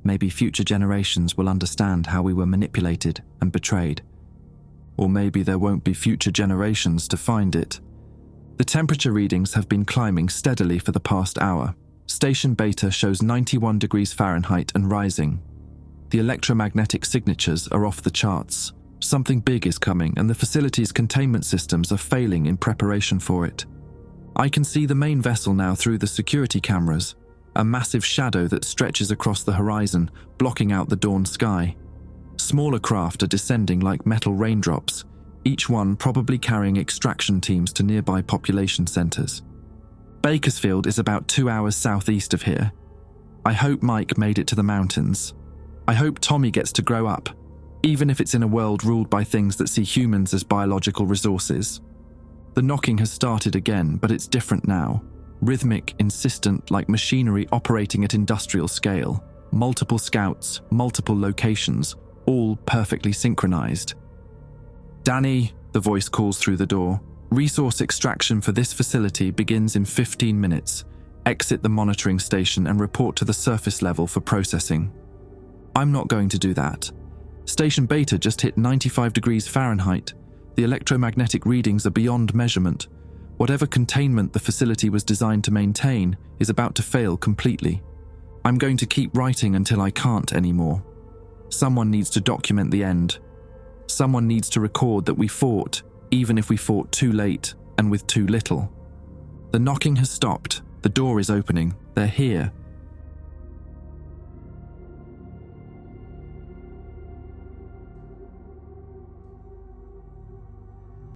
A: Maybe future generations will understand how we were manipulated and betrayed. Or maybe there won't be future generations to find it. The temperature readings have been climbing steadily for the past hour. Station Beta shows 91 degrees Fahrenheit and rising. The electromagnetic signatures are off the charts. Something big is coming, and the facility's containment systems are failing in preparation for it. I can see the main vessel now through the security cameras. a massive shadow that stretches across the horizon, blocking out the dawn sky. Smaller craft are descending like metal raindrops, each one probably carrying extraction teams to nearby population centres. Bakersfield is about 2 hours southeast of here. I hope Mike made it to the mountains. I hope Tommy gets to grow up, even if it's in a world ruled by things that see humans as biological resources. The knocking has started again, but it's different now. Rhythmic, insistent, like machinery operating at industrial scale. Multiple scouts, multiple locations, all perfectly synchronized. "Danny," the voice calls through the door. "Resource extraction for this facility begins in 15 minutes. Exit the monitoring station and report to the surface level for processing." I'm not going to do that. Station Beta just hit 95 degrees Fahrenheit. The electromagnetic readings are beyond measurement. Whatever containment the facility was designed to maintain is about to fail completely. I'm going to keep writing until I can't anymore. Someone needs to document the end. Someone needs to record that we fought, even if we fought too late and with too little. The knocking has stopped. The door is opening. They're here.